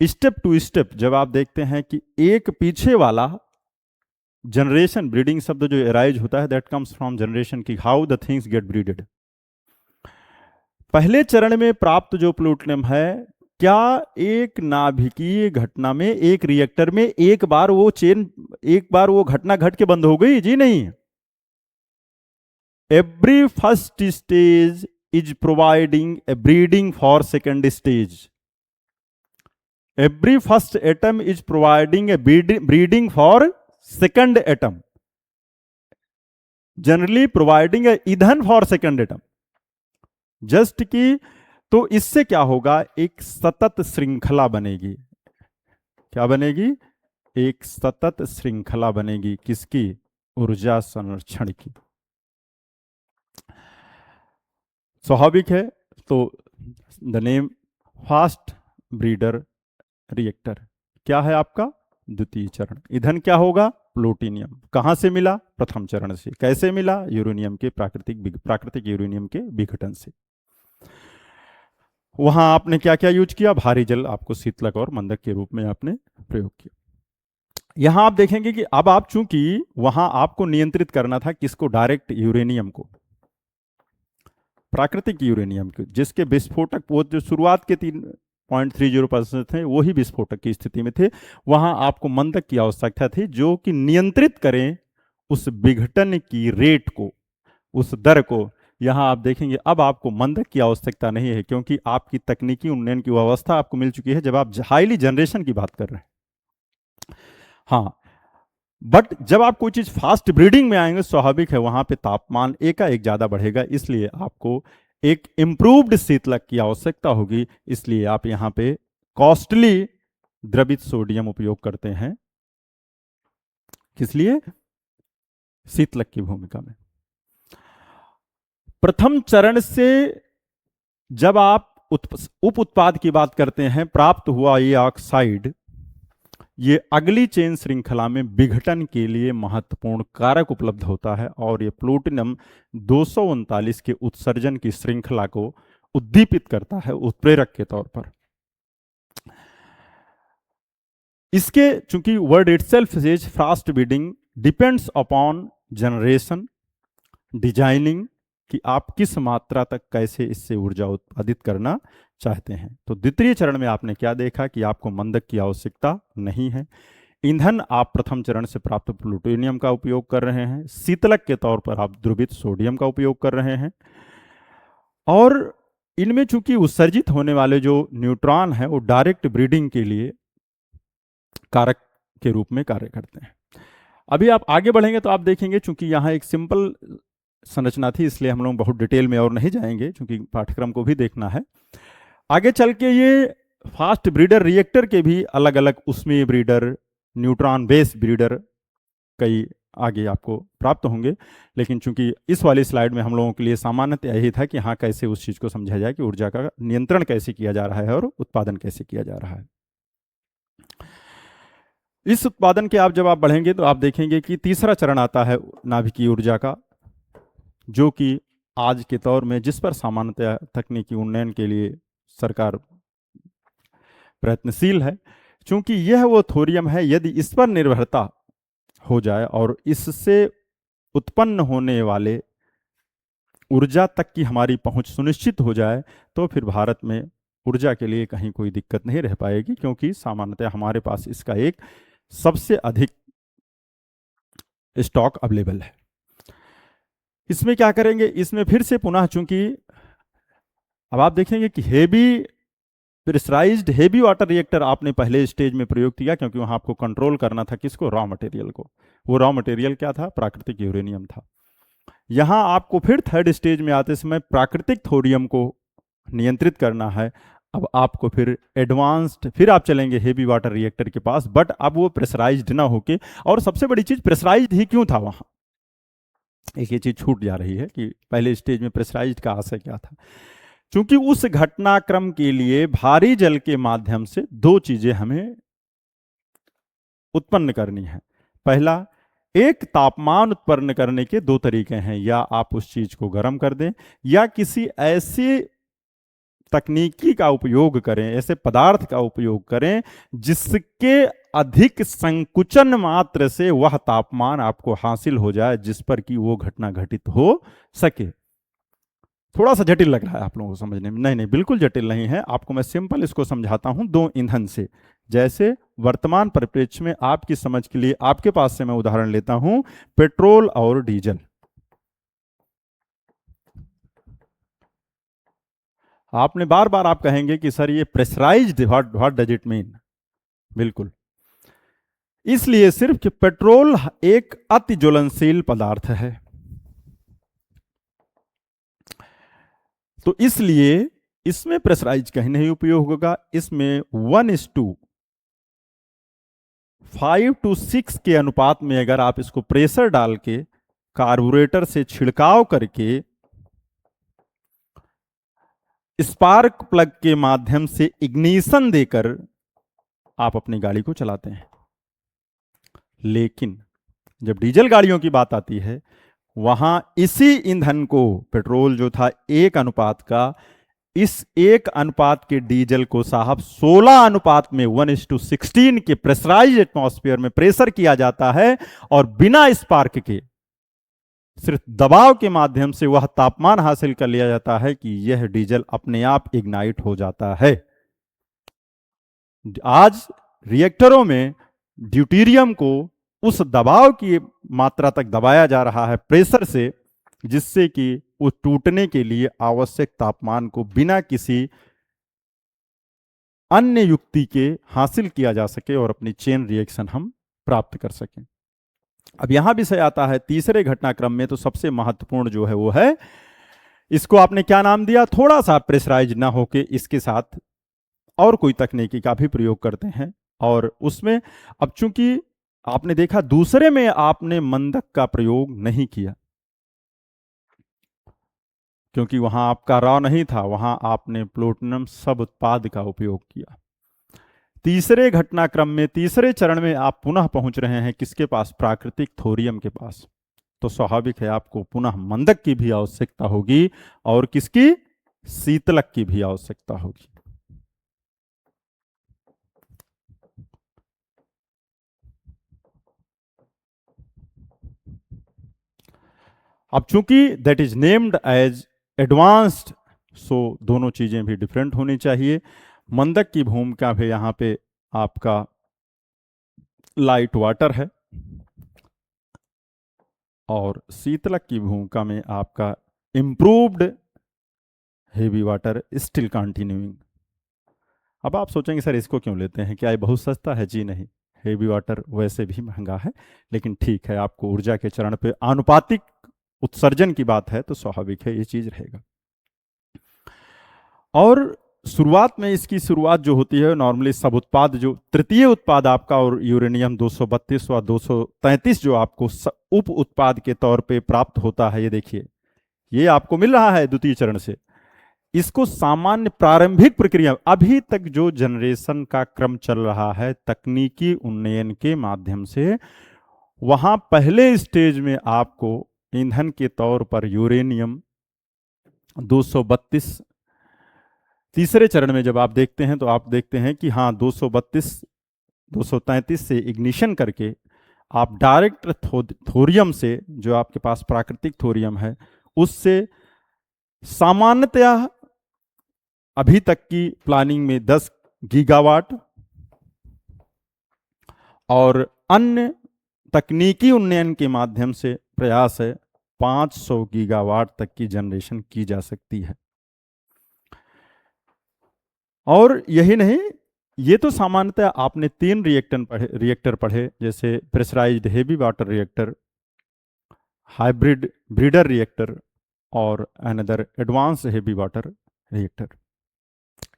step to step जब आप देखते हैं कि एक पीछे वाला जनरेशन, ब्रीडिंग शब्द जो एराइज होता है दैट कम्स फ्रॉम जनरेशन, की how the things get braided. पहले चरण में प्राप्त जो प्लूटोनियम है, क्या एक नाभिकीय घटना में, एक रिएक्टर में एक बार वो घटना घट के बंद हो गई? जी नहीं, every first stage is providing a breeding for second stage. Every first atom is providing a breeding for second atom, generally providing a ईंधन for second atom. जस्ट की तो इससे क्या होगा, एक सतत श्रृंखला बनेगी. क्या बनेगी? एक सतत श्रृंखला बनेगी. किसकी? ऊर्जा संरक्षण की. स्वाभाविक है. तो the name fast breeder reactor क्या है आपका? द्वितीय चरण. ईंधन क्या होगा? प्लूटोनियम. कहां से मिला? प्रथम चरण से. कैसे मिला? यूरेनियम के प्राकृतिक यूरेनियम के विघटन से. वहां आपने क्या क्या यूज किया? भारी जल आपको शीतलक और मंदक के रूप में आपने प्रयोग किया. यहां आप देखेंगे कि अब आप चूंकि वहां आपको नियंत्रित करना था किसको? डायरेक्ट यूरेनियम को, प्राकृतिक यूरेनियम को, जिसके विस्फोटक वो जो शुरुआत के 3.30% थे वही विस्फोटक की स्थिति में थे. वहां आपको मंदक की आवश्यकता थी जो कि नियंत्रित करें उस विघटन की रेट को, उस दर को. यहां आप देखेंगे अब आपको मंदक की आवश्यकता नहीं है, क्योंकि आपकी तकनीकी उन्नयन की अवस्था आपको मिल चुकी है जब आप हाईली जनरेशन की बात कर रहे हैं. हाँ, बट जब आप कोई चीज फास्ट ब्रीडिंग में आएंगे, स्वाभाविक है वहां पे तापमान एकाएक ज्यादा बढ़ेगा, इसलिए आपको एक इंप्रूव्ड शीतलक की आवश्यकता होगी. इसलिए आप यहां पे कॉस्टली द्रवित सोडियम उपयोग करते हैं. किस लिए? शीतलक की भूमिका में. प्रथम चरण से जब आप उप उत्पाद की बात करते हैं, प्राप्त हुआ ये ऑक्साइड, ये अगली चेन श्रृंखला में विघटन के लिए महत्वपूर्ण कारक उपलब्ध होता है और ये प्लूटोनियम 239 के उत्सर्जन की श्रृंखला को उद्दीपित करता है उत्प्रेरक के तौर पर. इसके चूंकि word itself says fast breeding depends upon generation, designing, कि आप किस मात्रा तक कैसे इससे ऊर्जा उत्पादित करना चाहते हैं. तो द्वितीय चरण में आपने क्या देखा कि आपको मंदक की आवश्यकता नहीं है. ईंधन आप प्रथम चरण से प्राप्त प्लूटोनियम का उपयोग कर रहे हैं. शीतलक के तौर पर आप द्रवित सोडियम का उपयोग कर रहे हैं. और इनमें चूंकि उत्सर्जित होने वाले जो न्यूट्रॉन है वो डायरेक्ट ब्रीडिंग के लिए कारक के रूप में कार्य करते हैं. अभी आप आगे बढ़ेंगे तो आप देखेंगे, चूंकि यहाँ एक सिंपल संरचना थी इसलिए हम लोग बहुत डिटेल में और नहीं जाएंगे, क्योंकि पाठ्यक्रम को भी देखना है. आगे चल के ये फास्ट ब्रीडर रिएक्टर के भी अलग अलग उष्मीय ब्रीडर, न्यूट्रॉन बेस ब्रीडर कई आगे आपको प्राप्त होंगे. लेकिन चूंकि इस वाली स्लाइड में हम लोगों के लिए सामान्यतः यही था कि हाँ कैसे उस चीज को समझा जाए कि ऊर्जा का नियंत्रण कैसे किया जा रहा है और उत्पादन कैसे किया जा रहा है. इस उत्पादन के जब आप बढ़ेंगे तो आप देखेंगे कि तीसरा चरण आता है नाभिकीय ऊर्जा का, जो कि आज के दौर में जिस पर सामान्यतः तकनीकी उन्नयन के लिए सरकार प्रयत्नशील है. चूंकि यह वो थोरियम है, यदि इस पर निर्भरता हो जाए और इससे उत्पन्न होने वाले ऊर्जा तक की हमारी पहुंच सुनिश्चित हो जाए, तो फिर भारत में ऊर्जा के लिए कहीं कोई दिक्कत नहीं रह पाएगी, क्योंकि सामान्यतः हमारे पास इसका एक सबसे अधिक स्टॉक अवेलेबल है. इसमें क्या करेंगे? इसमें फिर से पुनः चूंकि अब आप देखेंगे कि प्रेशराइज्ड हेवी वाटर रिएक्टर आपने पहले स्टेज में प्रयोग किया, क्योंकि वहां आपको कंट्रोल करना था किसको? रॉ मटेरियल को. वो रॉ मटेरियल क्या था? प्राकृतिक यूरेनियम था. यहां आपको फिर थर्ड स्टेज में आते समय प्राकृतिक थोरियम को नियंत्रित करना है. अब आपको फिर एडवांस्ड, फिर आप चलेंगे हेवी वाटर रिएक्टर के पास, बट अब वो प्रेशराइज्ड ना होके, और सबसे बड़ी चीज प्रेशराइज्ड ही क्यों था वहां, एक ये चीज छूट जा रही है कि पहले स्टेज में प्रेशराइज्ड का आशय क्या था. चूंकि उस घटनाक्रम के लिए भारी जल के माध्यम से दो चीजें हमें उत्पन्न करनी है. पहला, एक तापमान उत्पन्न करने के दो तरीके हैं, या आप उस चीज को गर्म कर दें या किसी ऐसी तकनीकी का उपयोग करें, ऐसे पदार्थ का उपयोग करें जिसके अधिक संकुचन मात्र से वह तापमान आपको हासिल हो जाए जिस पर कि वो घटना घटित हो सके. थोड़ा सा जटिल लग रहा है आप लोगों को समझने में? नहीं, बिल्कुल जटिल नहीं है. आपको मैं सिंपल इसको समझाता हूं दो ईंधन से. जैसे वर्तमान परिप्रेक्ष्य में आपकी समझ के लिए आपके पास से मैं उदाहरण लेता हूं पेट्रोल और डीजल. आपने बार बार आप कहेंगे कि सर ये pressurised, what what does it mean. बिल्कुल, इसलिए सिर्फ कि पेट्रोल एक अति ज्वलनशील पदार्थ है, तो इसलिए इसमें प्रेशराइज कहीं नहीं उपयोग होगा। इसमें 1:5 to 6 के अनुपात में अगर आप इसको प्रेशर डाल के कार्बोरेटर से छिड़काव करके स्पार्क प्लग के माध्यम से इग्निशन देकर आप अपनी गाड़ी को चलाते हैं। लेकिन जब डीजल गाड़ियों की बात आती है, वहां इसी ईंधन को, पेट्रोल जो था 1 अनुपात का, इस 1 अनुपात के डीजल को साहब 16 अनुपात में 1:16 के प्रेशराइज एटमॉस्फेयर में प्रेशर किया जाता है, और बिना स्पार्क के सिर्फ दबाव के माध्यम से वह तापमान हासिल कर लिया जाता है कि यह डीजल अपने आप इग्नाइट हो जाता है। आज रिएक्टरों में ड्यूटीरियम को उस दबाव की मात्रा तक दबाया जा रहा है प्रेशर से, जिससे कि वो टूटने के लिए आवश्यक तापमान को बिना किसी अन्य युक्ति के हासिल किया जा सके और अपनी चेन रिएक्शन हम प्राप्त कर सकें। अब यहां विषय आता है तीसरे घटनाक्रम में, तो सबसे महत्वपूर्ण जो है वो है, इसको आपने क्या नाम दिया, थोड़ा सा प्रेशराइज ना होके इसके साथ और कोई तकनीकी का भी प्रयोग करते हैं। और उसमें अब चूंकि आपने देखा दूसरे में आपने मंदक का प्रयोग नहीं किया, क्योंकि वहां आपका रॉ नहीं था, वहां आपने प्लूटोनियम सब उत्पाद का उपयोग किया। तीसरे घटनाक्रम में, तीसरे चरण में आप पुनः पहुंच रहे हैं किसके पास, प्राकृतिक थोरियम के पास। तो स्वाभाविक है आपको पुनः मंदक की भी आवश्यकता होगी, और किसकी, शीतलक की भी आवश्यकता होगी। अब चूंकि that is named as advanced, so दोनों चीजें भी डिफरेंट होनी चाहिए। मंदक की भूमिका भी यहां पे आपका लाइट वाटर है, और शीतलक की भूमिका में आपका improved heavy water still continuing. अब आप सोचेंगे सर इसको क्यों लेते हैं, क्या ये बहुत सस्ता है? जी नहीं, हेवी वाटर वैसे भी महंगा है, लेकिन ठीक है, आपको ऊर्जा के चरण पे आनुपातिक उत्सर्जन की बात है तो स्वाभाविक है ये चीज रहेगा। और शुरुआत में इसकी शुरुआत जो होती है नॉर्मली सब उत्पाद, जो तृतीय उत्पाद आपका और यूरेनियम 232 व 233 जो आपको उप उत्पाद के तौर पे प्राप्त होता है, ये देखिए ये आपको मिल रहा है द्वितीय चरण से। इसको सामान्य प्रारंभिक प्रक्रिया, अभी तक जो जनरेशन का क्रम चल रहा है तकनीकी उन्नयन के माध्यम से, वहां पहले स्टेज में आपको ईंधन के तौर पर यूरेनियम 232, तीसरे चरण में जब आप देखते हैं तो आप देखते हैं कि हाँ 232 233 से इग्निशन करके आप डायरेक्ट थोरियम से, जो आपके पास प्राकृतिक थोरियम है, उससे सामान्यतया अभी तक की प्लानिंग में 10 गीगावाट और अन्य तकनीकी उन्नयन के माध्यम से प्रयास है 500 गीगावाट तक की जनरेशन की जा सकती है। और यही नहीं, ये तो सामान्यतः आपने 3 रिएक्टर पढ़े, जैसे pressurized heavy water reactor, hybrid breeder reactor और another advance heavy water reactor.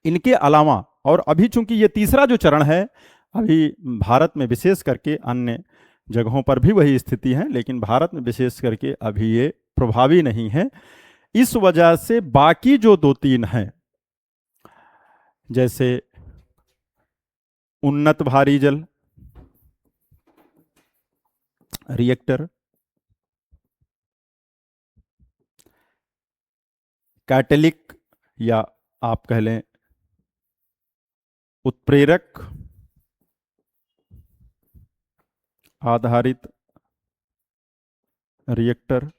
इनके अलावा, और अभी चूंकि ये तीसरा जो चरण है, अभी भारत में विशेष करके, अन्य जगहों पर भी वही स्थिति है, लेकिन भारत में विशेष करके अभी ये प्रभावी नहीं है। इस वजह से बाकी जो 2-3 हैं, जैसे उन्नत भारी जल रिएक्टर, कैटलिक या आप कह लें उत्प्रेरक आधारित रिएक्टर,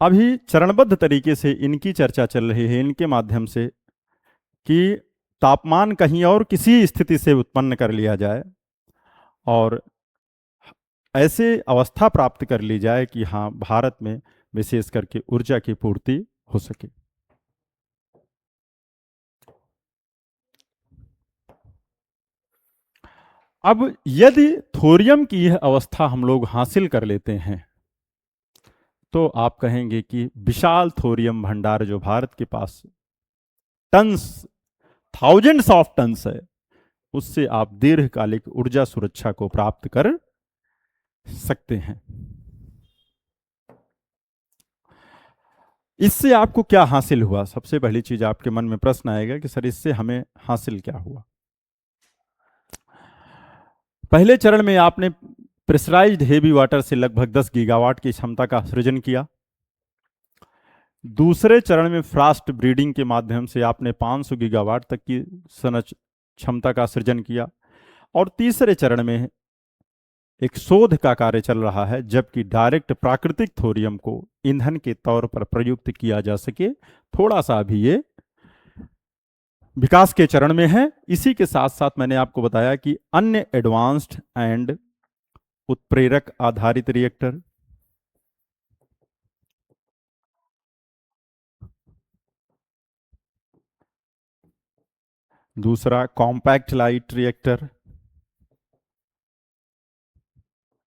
अभी चरणबद्ध तरीके से इनकी चर्चा चल रही है, इनके माध्यम से कि तापमान कहीं और किसी स्थिति से उत्पन्न कर लिया जाए और ऐसे अवस्था प्राप्त कर ली जाए कि हाँ भारत में विशेष करके ऊर्जा की पूर्ति हो सके। अब यदि थोरियम की यह अवस्था हम लोग हासिल कर लेते हैं तो आप कहेंगे कि विशाल थोरियम भंडार जो भारत के पास टन्स, थाउजेंड्स ऑफ टन्स है, उससे आप दीर्घकालिक ऊर्जा सुरक्षा को प्राप्त कर सकते हैं। इससे आपको क्या हासिल हुआ? सबसे पहली चीज आपके मन में प्रश्न आएगा कि सर इससे हमें हासिल क्या हुआ। पहले चरण में आपने प्रेशराइज्ड हेवी वाटर से लगभग 10 गीगावाट की क्षमता का सृजन किया। दूसरे चरण में फास्ट ब्रीडिंग के माध्यम से आपने 500 गीगावाट तक की क्षमता का सृजन किया। और तीसरे चरण में एक शोध का कार्य चल रहा है, जबकि डायरेक्ट प्राकृतिक थोरियम को ईंधन के तौर पर प्रयुक्त किया जा सके। थोड़ा सा अभी ये विकास के चरण में है। इसी के साथ साथ मैंने आपको बताया कि अन्य एडवांस्ड एंड उत्प्रेरक आधारित रिएक्टर, दूसरा कॉम्पैक्ट लाइट रिएक्टर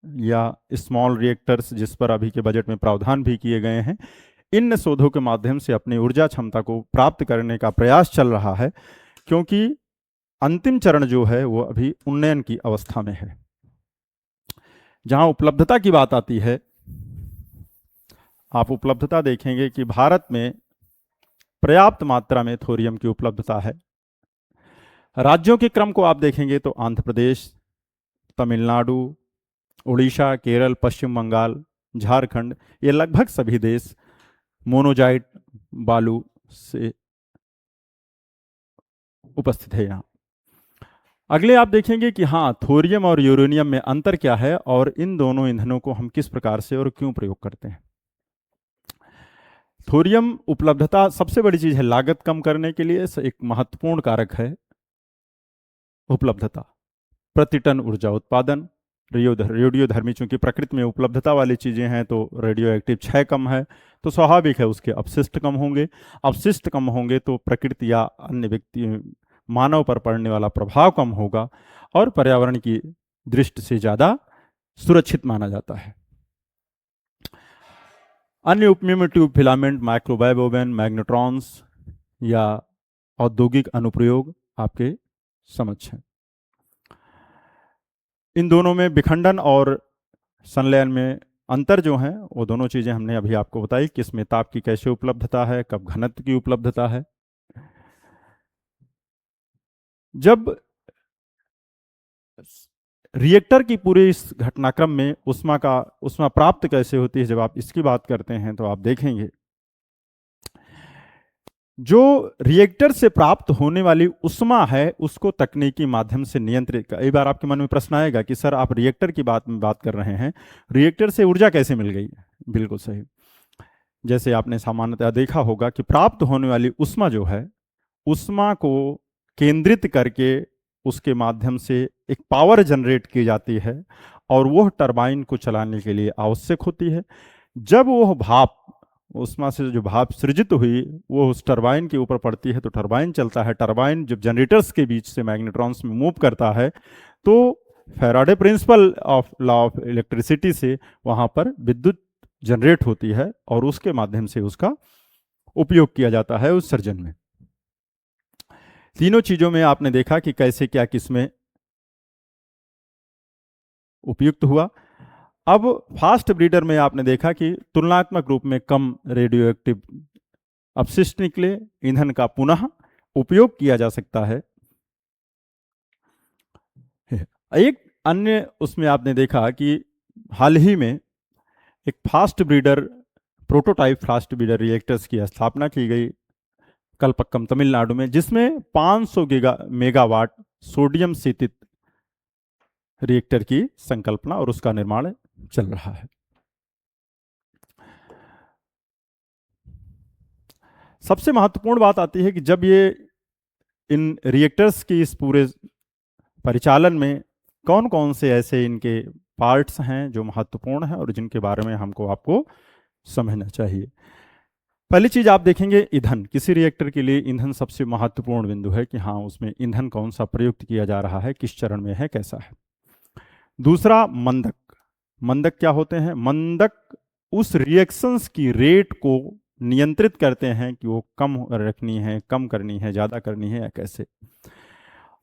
या स्मॉल रिएक्टर्स, जिस पर अभी के बजट में प्रावधान भी किए गए हैं, इन शोधों के माध्यम से अपनी ऊर्जा क्षमता को प्राप्त करने का प्रयास चल रहा है, क्योंकि अंतिम चरण जो है वो अभी उन्नयन की अवस्था में है। जहां उपलब्धता की बात आती है, आप उपलब्धता देखेंगे कि भारत में पर्याप्त मात्रा में थोरियम की उपलब्धता है। राज्यों के क्रम को आप देखेंगे तो आंध्र प्रदेश, तमिलनाडु, उड़ीसा, केरल, पश्चिम बंगाल, झारखंड, ये लगभग सभी देश मोनोजाइट बालू से उपस्थित है यहाँ। अगले आप देखेंगे कि हाँ, थोरियम और यूरेनियम में अंतर क्या है और इन दोनों ईंधनों को हम किस प्रकार से और क्यों प्रयोग करते हैं। थोरियम उपलब्धता सबसे बड़ी चीज है, लागत कम करने के लिए एक महत्वपूर्ण कारक है उपलब्धता। प्रति टन ऊर्जा उत्पादन, रेडियोधर्मी, चूंकि प्रकृति में उपलब्धता वाली चीजें हैं तो रेडियो एक्टिव क्षय कम है, तो स्वाभाविक है उसके अपशिष्ट कम होंगे। अपशिष्ट कम होंगे तो प्रकृति या अन्य व्यक्ति, मानव पर पड़ने वाला प्रभाव कम होगा और पर्यावरण की दृष्टि से ज्यादा सुरक्षित माना जाता है। अन्य उपयोग में ट्यूब फिलामेंट, माइक्रोवेव ओवन, मैग्नेट्रॉन्स या औद्योगिक अनुप्रयोग आपके समक्ष हैं। इन दोनों में विखंडन और संलयन में अंतर जो है वो दोनों चीजें हमने अभी आपको बताई, किसमें ताप की कैसे उपलब्धता है, कब घनत्व की उपलब्धता है। जब रिएक्टर की पूरे इस घटनाक्रम में उष्मा प्राप्त कैसे होती है, जब आप इसकी बात करते हैं तो आप देखेंगे जो रिएक्टर से प्राप्त होने वाली उष्मा है उसको तकनीकी माध्यम से नियंत्रित। कई बार आपके मन में प्रश्न आएगा कि सर आप रिएक्टर की बात कर रहे हैं, रिएक्टर से ऊर्जा कैसे मिल गई? बिल्कुल सही। जैसे आपने सामान्यतः देखा होगा कि प्राप्त होने वाली उष्मा जो है, उष्मा को केंद्रित करके उसके माध्यम से एक पावर जनरेट की जाती है और वह टरबाइन को चलाने के लिए आवश्यक होती है। जब वह भाप, उष्मा से जो भाप सृजित हुई वो उस टरबाइन के ऊपर पड़ती है तो टरबाइन चलता है। टरबाइन जब जनरेटर्स के बीच से मैग्नेट्रॉन्स में मूव करता है तो Faraday principle of law of electricity से वहां पर विद्युत जनरेट होती है और उसके माध्यम से उसका उपयोग किया जाता है उस सर्जन में। तीनों चीजों में आपने देखा कि कैसे क्या किसमें उपयुक्त हुआ। अब फास्ट ब्रीडर में आपने देखा कि तुलनात्मक रूप में कम रेडियो एक्टिव अपशिष्ट निकले, ईंधन का पुनः उपयोग किया जा सकता है। एक अन्य उसमें आपने देखा कि हाल ही में एक fast breeder, prototype fast breeder reactors की स्थापना की गई कलपक्कम तमिलनाडु में, जिसमें 500 मेगावाट सोडियम शीतित रिएक्टर की संकल्पना और उसका निर्माण चल रहा है। सबसे महत्वपूर्ण बात आती है कि जब ये इन रिएक्टर्स की इस पूरे परिचालन में कौन कौन से ऐसे इनके पार्ट्स हैं जो महत्वपूर्ण हैं और जिनके बारे में हमको आपको समझना चाहिए। पहली चीज आप देखेंगे ईंधन। किसी रिएक्टर के लिए ईंधन सबसे महत्वपूर्ण बिंदु है कि हाँ उसमें ईंधन कौन सा प्रयुक्त किया जा रहा है, किस चरण में है, कैसा है। दूसरा मंदक। मंदक क्या होते हैं? मंदक उस रिएक्शंस की रेट को नियंत्रित करते हैं कि वो कम रखनी है, कम करनी है, ज़्यादा करनी है या कैसे।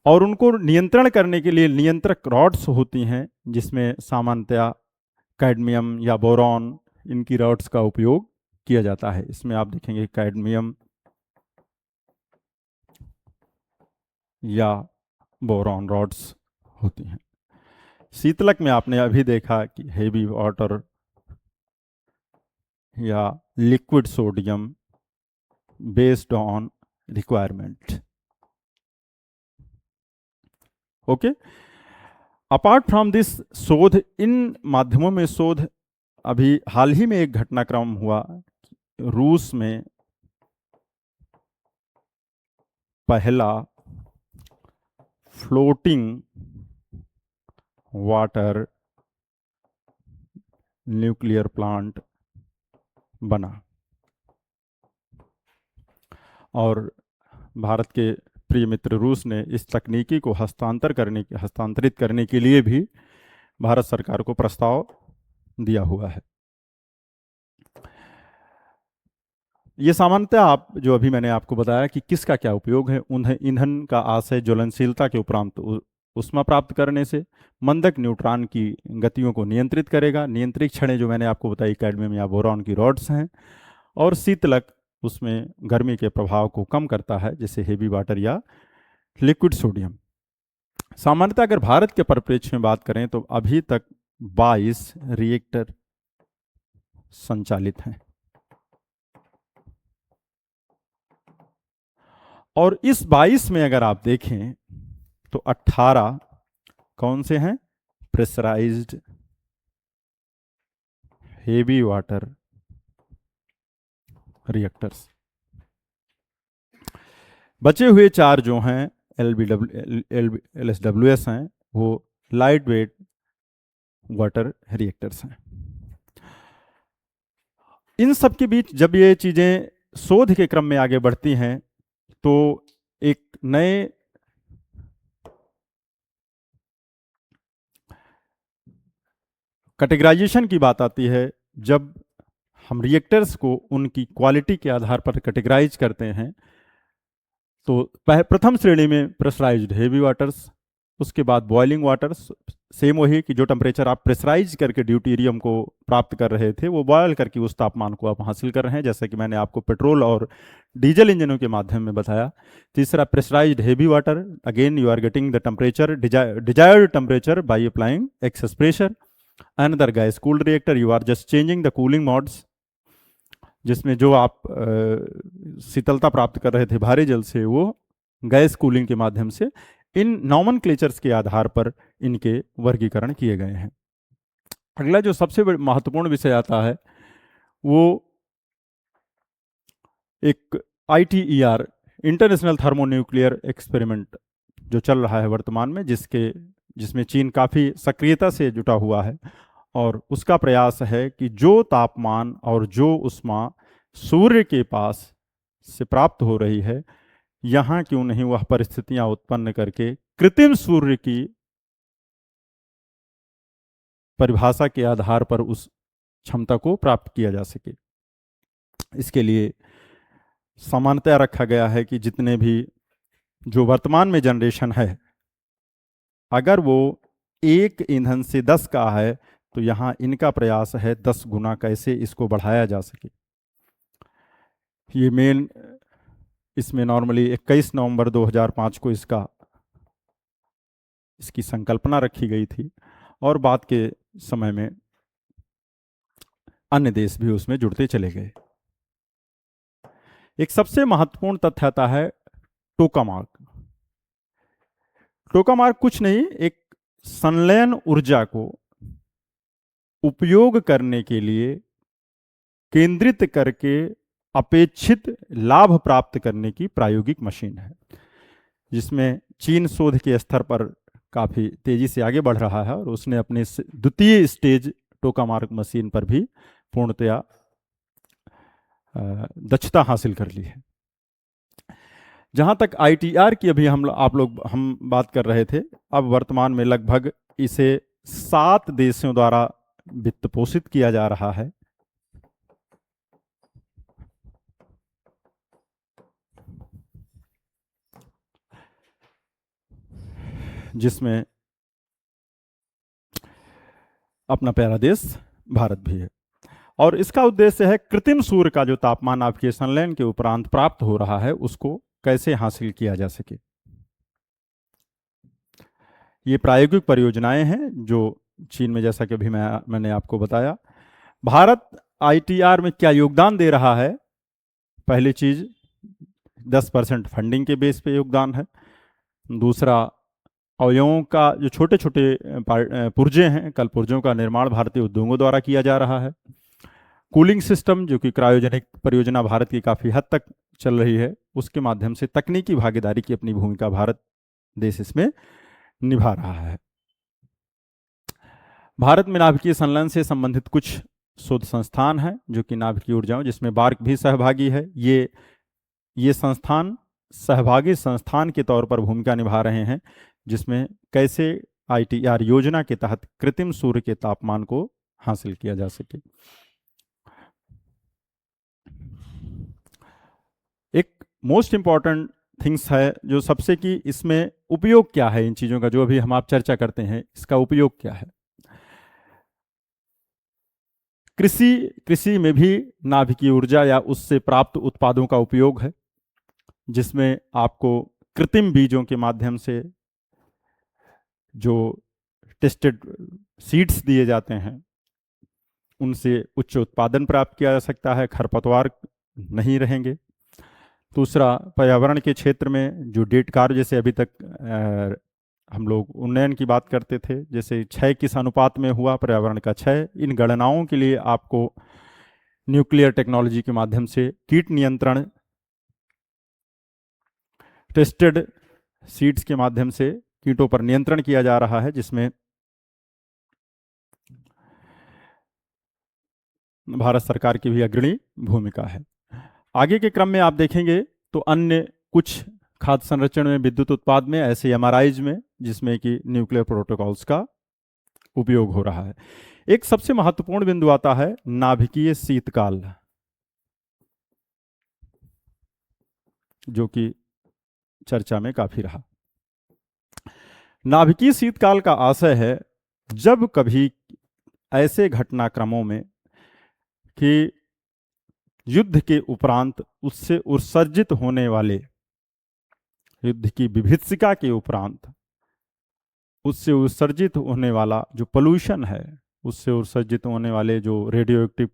और उनको नियंत्रण करने के लिए नियंत्रक रॉड्स होती हैं, जिसमें सामान्यतया कैडमियम या बोरॉन, इनकी रॉड्स का उपयोग किया जाता है। इसमें आप देखेंगे कैडमियम या बोरॉन रॉड्स होती हैं। शीतलक में आपने अभी देखा कि हेवी वाटर या liquid sodium based on requirement. Okay. Apart from this, शोध, इन माध्यमों में शोध, अभी हाल ही में एक घटनाक्रम हुआ। रूस में पहला फ्लोटिंग वाटर न्यूक्लियर प्लांट बना और भारत के प्रिय मित्र रूस ने इस तकनीकी को हस्तांतरित करने के लिए भी भारत सरकार को प्रस्ताव दिया हुआ है। ये सामान्यतः आप जो अभी मैंने आपको बताया कि किसका क्या उपयोग है, उन्हें ईंधन का आशय ज्वलनशीलता के उपरांत ऊष्मा प्राप्त करने से। मंदक न्यूट्रॉन की गतियों को नियंत्रित करेगा। नियंत्रित छड़ें जो मैंने आपको बताई कैडमियम या बोरॉन की रॉड्स हैं। और शीतलक उसमें गर्मी के प्रभाव को कम करता है, जैसे हेवी वाटर या लिक्विड सोडियम। सामान्यतः अगर भारत के परिप्रेक्ष्य में बात करें तो अभी तक 22 रिएक्टर संचालित हैं और इस 22 में अगर आप देखें तो 18 कौन से हैं? Pressurised heavy water reactors. बचे हुए 4 जो हैं LSWS हैं, वो लाइट वेट वाटर रिएक्टर्स हैं। इन सब के बीच जब ये चीजें शोध के क्रम में आगे बढ़ती हैं तो एक नए कैटेगराइजेशन की बात आती है। जब हम रिएक्टर्स को उनकी क्वालिटी के आधार पर कैटेगराइज करते हैं तो प्रथम श्रेणी में प्रेशराइज्ड हेवी वाटर्स, उसके बाद बॉइलिंग वाटर्स, सेम वही कि जो टेम्परेचर आप प्रेशराइज करके ड्यूटीरियम को प्राप्त कर रहे थे वो बॉयल करके उस तापमान को आप हासिल कर रहे हैं, जैसे कि मैंने आपको पेट्रोल और डीजल इंजनों के माध्यम में बताया। तीसरा pressurised heavy water, again you are getting the temperature desired temperature by applying excess pressure. Another gas cooled reactor, you are just changing the cooling modes, जिसमें जो आप शीतलता प्राप्त कर रहे थे भारी जल से वो गैस कूलिंग के माध्यम से। इन नॉमेनक्लेचर्स के आधार पर इनके वर्गीकरण किए गए हैं। अगला जो सबसे महत्वपूर्ण विषय आता है वो एक ITER, इंटरनेशनल थर्मोन्यूक्लियर एक्सपेरिमेंट, जो चल रहा है वर्तमान में, जिसमें चीन काफ़ी सक्रियता से जुटा हुआ है। और उसका प्रयास है कि जो तापमान और जो ऊष्मा सूर्य के पास से प्राप्त हो रही है, यहाँ क्यों नहीं वह परिस्थितियां उत्पन्न करके कृत्रिम सूर्य की परिभाषा के आधार पर उस क्षमता को प्राप्त किया जा सके। इसके लिए सामान्यतया रखा गया है कि जितने भी जो वर्तमान में जनरेशन है, अगर वो एक ईंधन से 10 का है तो यहाँ इनका प्रयास है 10 गुना कैसे इसको बढ़ाया जा सके। ये मेन इसमें नॉर्मली 21 नवंबर 2005 को इसकी संकल्पना रखी गई थी और बाद के समय में अन्य देश भी उसमें जुड़ते चले गए। एक सबसे महत्वपूर्ण तथ्य आता है टोकामार्क। टोकामार्क कुछ नहीं, एक संलयन ऊर्जा को उपयोग करने के लिए केंद्रित करके अपेक्षित लाभ प्राप्त करने की प्रायोगिक मशीन है, जिसमें चीन शोध के स्तर पर काफ़ी तेजी से आगे बढ़ रहा है और उसने अपने द्वितीय स्टेज टोकामार्क मशीन पर भी पूर्णतया दक्षता हासिल कर ली है। जहाँ तक आईटीआर की अभी हम बात कर रहे थे, अब वर्तमान में लगभग इसे 7 देशों द्वारा वित्त पोषित किया जा रहा है। जिसमें अपना प्यारा देश भारत भी है। और इसका उद्देश्य है कृत्रिम सूर्य का जो तापमान आपके संलयन के उपरांत प्राप्त हो रहा है उसको कैसे हासिल किया जा सके। ये प्रायोगिक परियोजनाएं हैं जो चीन में, जैसा कि अभी मैंने आपको बताया। भारत आईटीआर में क्या योगदान दे रहा है? पहली चीज 10% फंडिंग के बेस पे योगदान है। दूसरा, अवयवों का जो छोटे छोटे पुर्जे हैं, कल पुर्जों का निर्माण भारतीय उद्योगों द्वारा किया जा रहा है। कूलिंग सिस्टम, जो कि क्रायोजेनिक परियोजना भारत की काफ़ी हद तक चल रही है, उसके माध्यम से तकनीकी भागीदारी की अपनी भूमिका भारत देश इसमें निभा रहा है। भारत में नाभिकीय संलयन से संबंधित कुछ शोध संस्थान हैं जो कि नाभिकीय ऊर्जाओं, जिसमें बार्क भी सहभागी है। ये संस्थान सहभागी संस्थान के तौर पर भूमिका निभा रहे हैं, जिसमें कैसे आईटीआर योजना के तहत कृत्रिम सूर्य के तापमान को हासिल किया जा सके। एक मोस्ट इंपॉर्टेंट थिंग्स है जो सबसे, कि इसमें उपयोग क्या है इन चीजों का, जो अभी हम आप चर्चा करते हैं, इसका उपयोग क्या है। कृषि में भी नाभिकीय ऊर्जा या उससे प्राप्त उत्पादों का उपयोग है, जिसमें आपको कृत्रिम बीजों के माध्यम से जो टेस्टेड सीड्स दिए जाते हैं उनसे उच्च उत्पादन प्राप्त किया जा सकता है, खरपतवार नहीं रहेंगे। दूसरा, पर्यावरण के क्षेत्र में जो डेट कार्य, जैसे अभी तक हम लोग उन्नयन की बात करते थे, जैसे क्षय किस अनुपात में हुआ पर्यावरण का क्षय, इन गणनाओं के लिए आपको न्यूक्लियर टेक्नोलॉजी के माध्यम से कीट नियंत्रण, टेस्टेड सीड्स के माध्यम से कीटों पर नियंत्रण किया जा रहा है, जिसमें भारत सरकार की भी अग्रणी भूमिका है। आगे के क्रम में आप देखेंगे तो अन्य कुछ खाद्य संरक्षण में, विद्युत उत्पाद में, ऐसे एमआरआईज में, जिसमें कि न्यूक्लियर प्रोटोकॉल्स का उपयोग हो रहा है। एक सबसे महत्वपूर्ण बिंदु आता है नाभिकीय शीतकाल, जो कि चर्चा में काफी रहा। नाभिकीय शीतकाल का आशय है जब कभी ऐसे घटनाक्रमों में कि युद्ध के उपरांत उससे उत्सर्जित होने वाले, युद्ध की विभीषिका के उपरांत उससे उत्सर्जित होने वाला जो पोल्यूशन है, उससे उत्सर्जित होने वाले जो रेडियो एक्टिव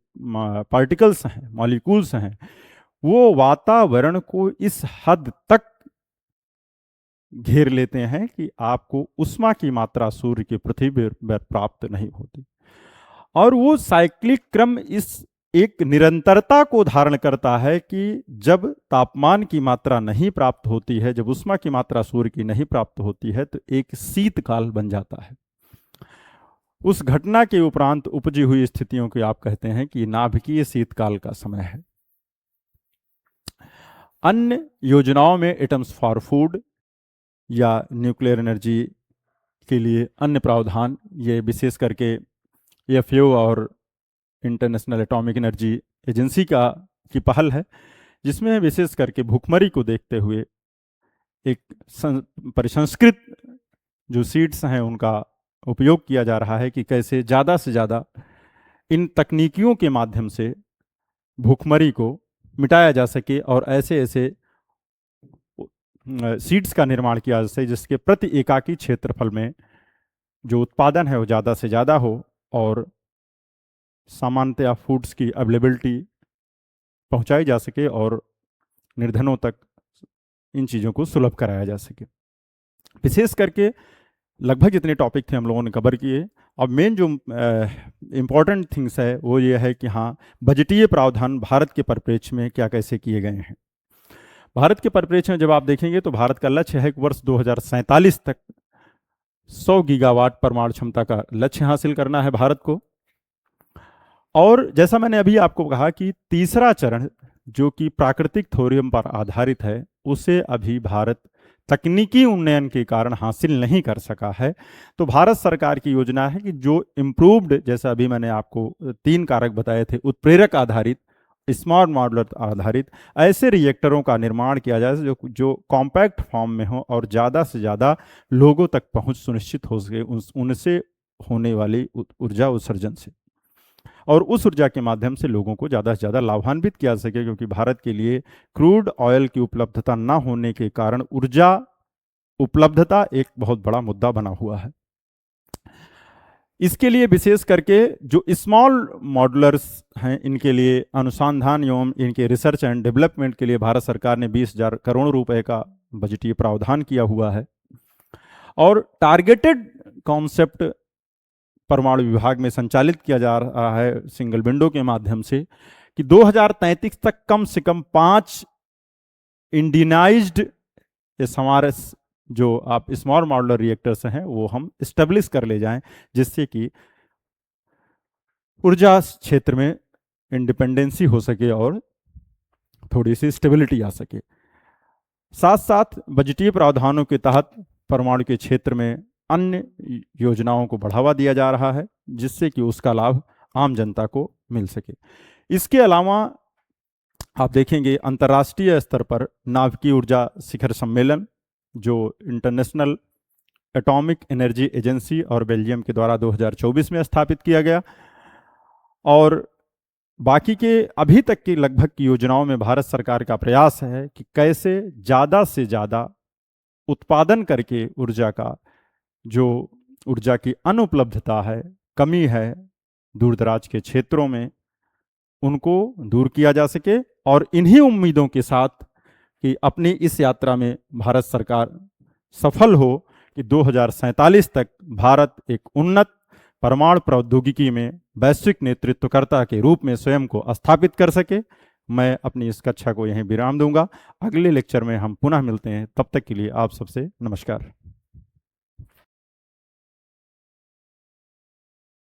पार्टिकल्स हैं, मॉलिक्यूल्स हैं, वो वातावरण को इस हद तक घेर लेते हैं कि आपको उष्मा की मात्रा सूर्य की पृथ्वी पर प्राप्त नहीं होती। और वो साइक्लिक क्रम इस एक निरंतरता को धारण करता है कि जब तापमान की मात्रा नहीं प्राप्त होती है, जब उष्मा की मात्रा सूर्य की नहीं प्राप्त होती है, तो एक शीतकाल बन जाता है। उस घटना के उपरांत उपजी हुई स्थितियों को आप कहते हैं कि नाभिकीय शीतकाल का समय है। अन्य योजनाओं में एटम्स फॉर फूड या न्यूक्लियर एनर्जी के लिए अन्य प्रावधान, ये विशेष करके एफएओ और इंटरनेशनल एटॉमिक एनर्जी एजेंसी की पहल है, जिसमें विशेष करके भूखमरी को देखते हुए एक परिसंस्कृत जो सीड्स हैं उनका उपयोग किया जा रहा है कि कैसे ज़्यादा से ज़्यादा इन तकनीकियों के माध्यम से भूखमरी को मिटाया जा सके और ऐसे ऐसे सीड्स का निर्माण किया जा सके जिसके प्रति एकाकी क्षेत्रफल में जो उत्पादन है वो ज़्यादा से ज़्यादा हो और सामान्यतया फूड्स की अवेलेबिलिटी पहुंचाई जा सके और निर्धनों तक इन चीज़ों को सुलभ कराया जा सके। विशेष करके लगभग जितने टॉपिक थे हम लोगों ने कवर किए। अब मेन जो इम्पॉर्टेंट थिंग्स है वो ये है कि हाँ, बजटीय प्रावधान भारत के परिप्रेक्ष्य में क्या कैसे किए गए हैं। भारत के परिप्रेक्ष्य में जब आप देखेंगे तो भारत का लक्ष्य है कि वर्ष 2047 तक 100 गीगावाट परमाणु क्षमता का लक्ष्य हासिल करना है भारत को। और जैसा मैंने अभी आपको कहा कि तीसरा चरण जो कि प्राकृतिक थोरियम पर आधारित है, उसे अभी भारत तकनीकी उन्नयन के कारण हासिल नहीं कर सका है। तो भारत सरकार की योजना है कि जो इम्प्रूव्ड, जैसा अभी मैंने आपको 3 कारक बताए थे, उत्प्रेरक आधारित, स्मॉल मॉडुलर आधारित, ऐसे रिएक्टरों का निर्माण किया जाए जो जो कॉम्पैक्ट फॉर्म में हो और ज़्यादा से ज़्यादा लोगों तक पहुंच सुनिश्चित हो सके उनसे होने वाली ऊर्जा उत्सर्जन से, और उस ऊर्जा के माध्यम से लोगों को ज़्यादा से ज़्यादा लाभान्वित किया सके, क्योंकि भारत के लिए क्रूड ऑयल की उपलब्धता न होने के कारण ऊर्जा उपलब्धता एक बहुत बड़ा मुद्दा बना हुआ है। इसके लिए विशेष करके जो स्मॉल मॉडुलर्स हैं, इनके लिए अनुसंधान एवं इनके रिसर्च एंड डेवलपमेंट के लिए भारत सरकार ने 20,000 करोड़ रुपए का बजटीय प्रावधान किया हुआ है। और टारगेटेड कॉन्सेप्ट परमाणु विभाग में संचालित किया जा रहा है सिंगल विंडो के माध्यम से, कि 2033 तक कम से कम 5 इंडियनाइज्ड हमारे जो आप स्मॉल मॉडुलर रिएक्टर्स हैं वो हम स्टेब्लिश कर ले जाएं, जिससे कि ऊर्जा क्षेत्र में इंडिपेंडेंसी हो सके और थोड़ी सी स्टेबिलिटी आ सके। साथ साथ बजटीय प्रावधानों के तहत परमाणु के क्षेत्र में अन्य योजनाओं को बढ़ावा दिया जा रहा है, जिससे कि उसका लाभ आम जनता को मिल सके। इसके अलावा आप देखेंगे अंतर्राष्ट्रीय स्तर पर नाभिकीय ऊर्जा शिखर सम्मेलन, जो इंटरनेशनल एटॉमिक एनर्जी एजेंसी और बेल्जियम के द्वारा 2024 में स्थापित किया गया, और बाकी के अभी तक की लगभग की योजनाओं में भारत सरकार का प्रयास है कि कैसे ज़्यादा से ज़्यादा उत्पादन करके जो ऊर्जा की अनुपलब्धता है, कमी है दूर दराज के क्षेत्रों में, उनको दूर किया जा सके। और इन्हीं उम्मीदों के साथ कि अपनी इस यात्रा में भारत सरकार सफल हो कि 2047 तक भारत एक उन्नत परमाणु प्रौद्योगिकी में वैश्विक नेतृत्वकर्ता के रूप में स्वयं को स्थापित कर सके। मैं अपनी इस कक्षा को यहीं विराम दूंगा। अगले लेक्चर में हम पुनः मिलते हैं, तब तक के लिए आप सबसे नमस्कार।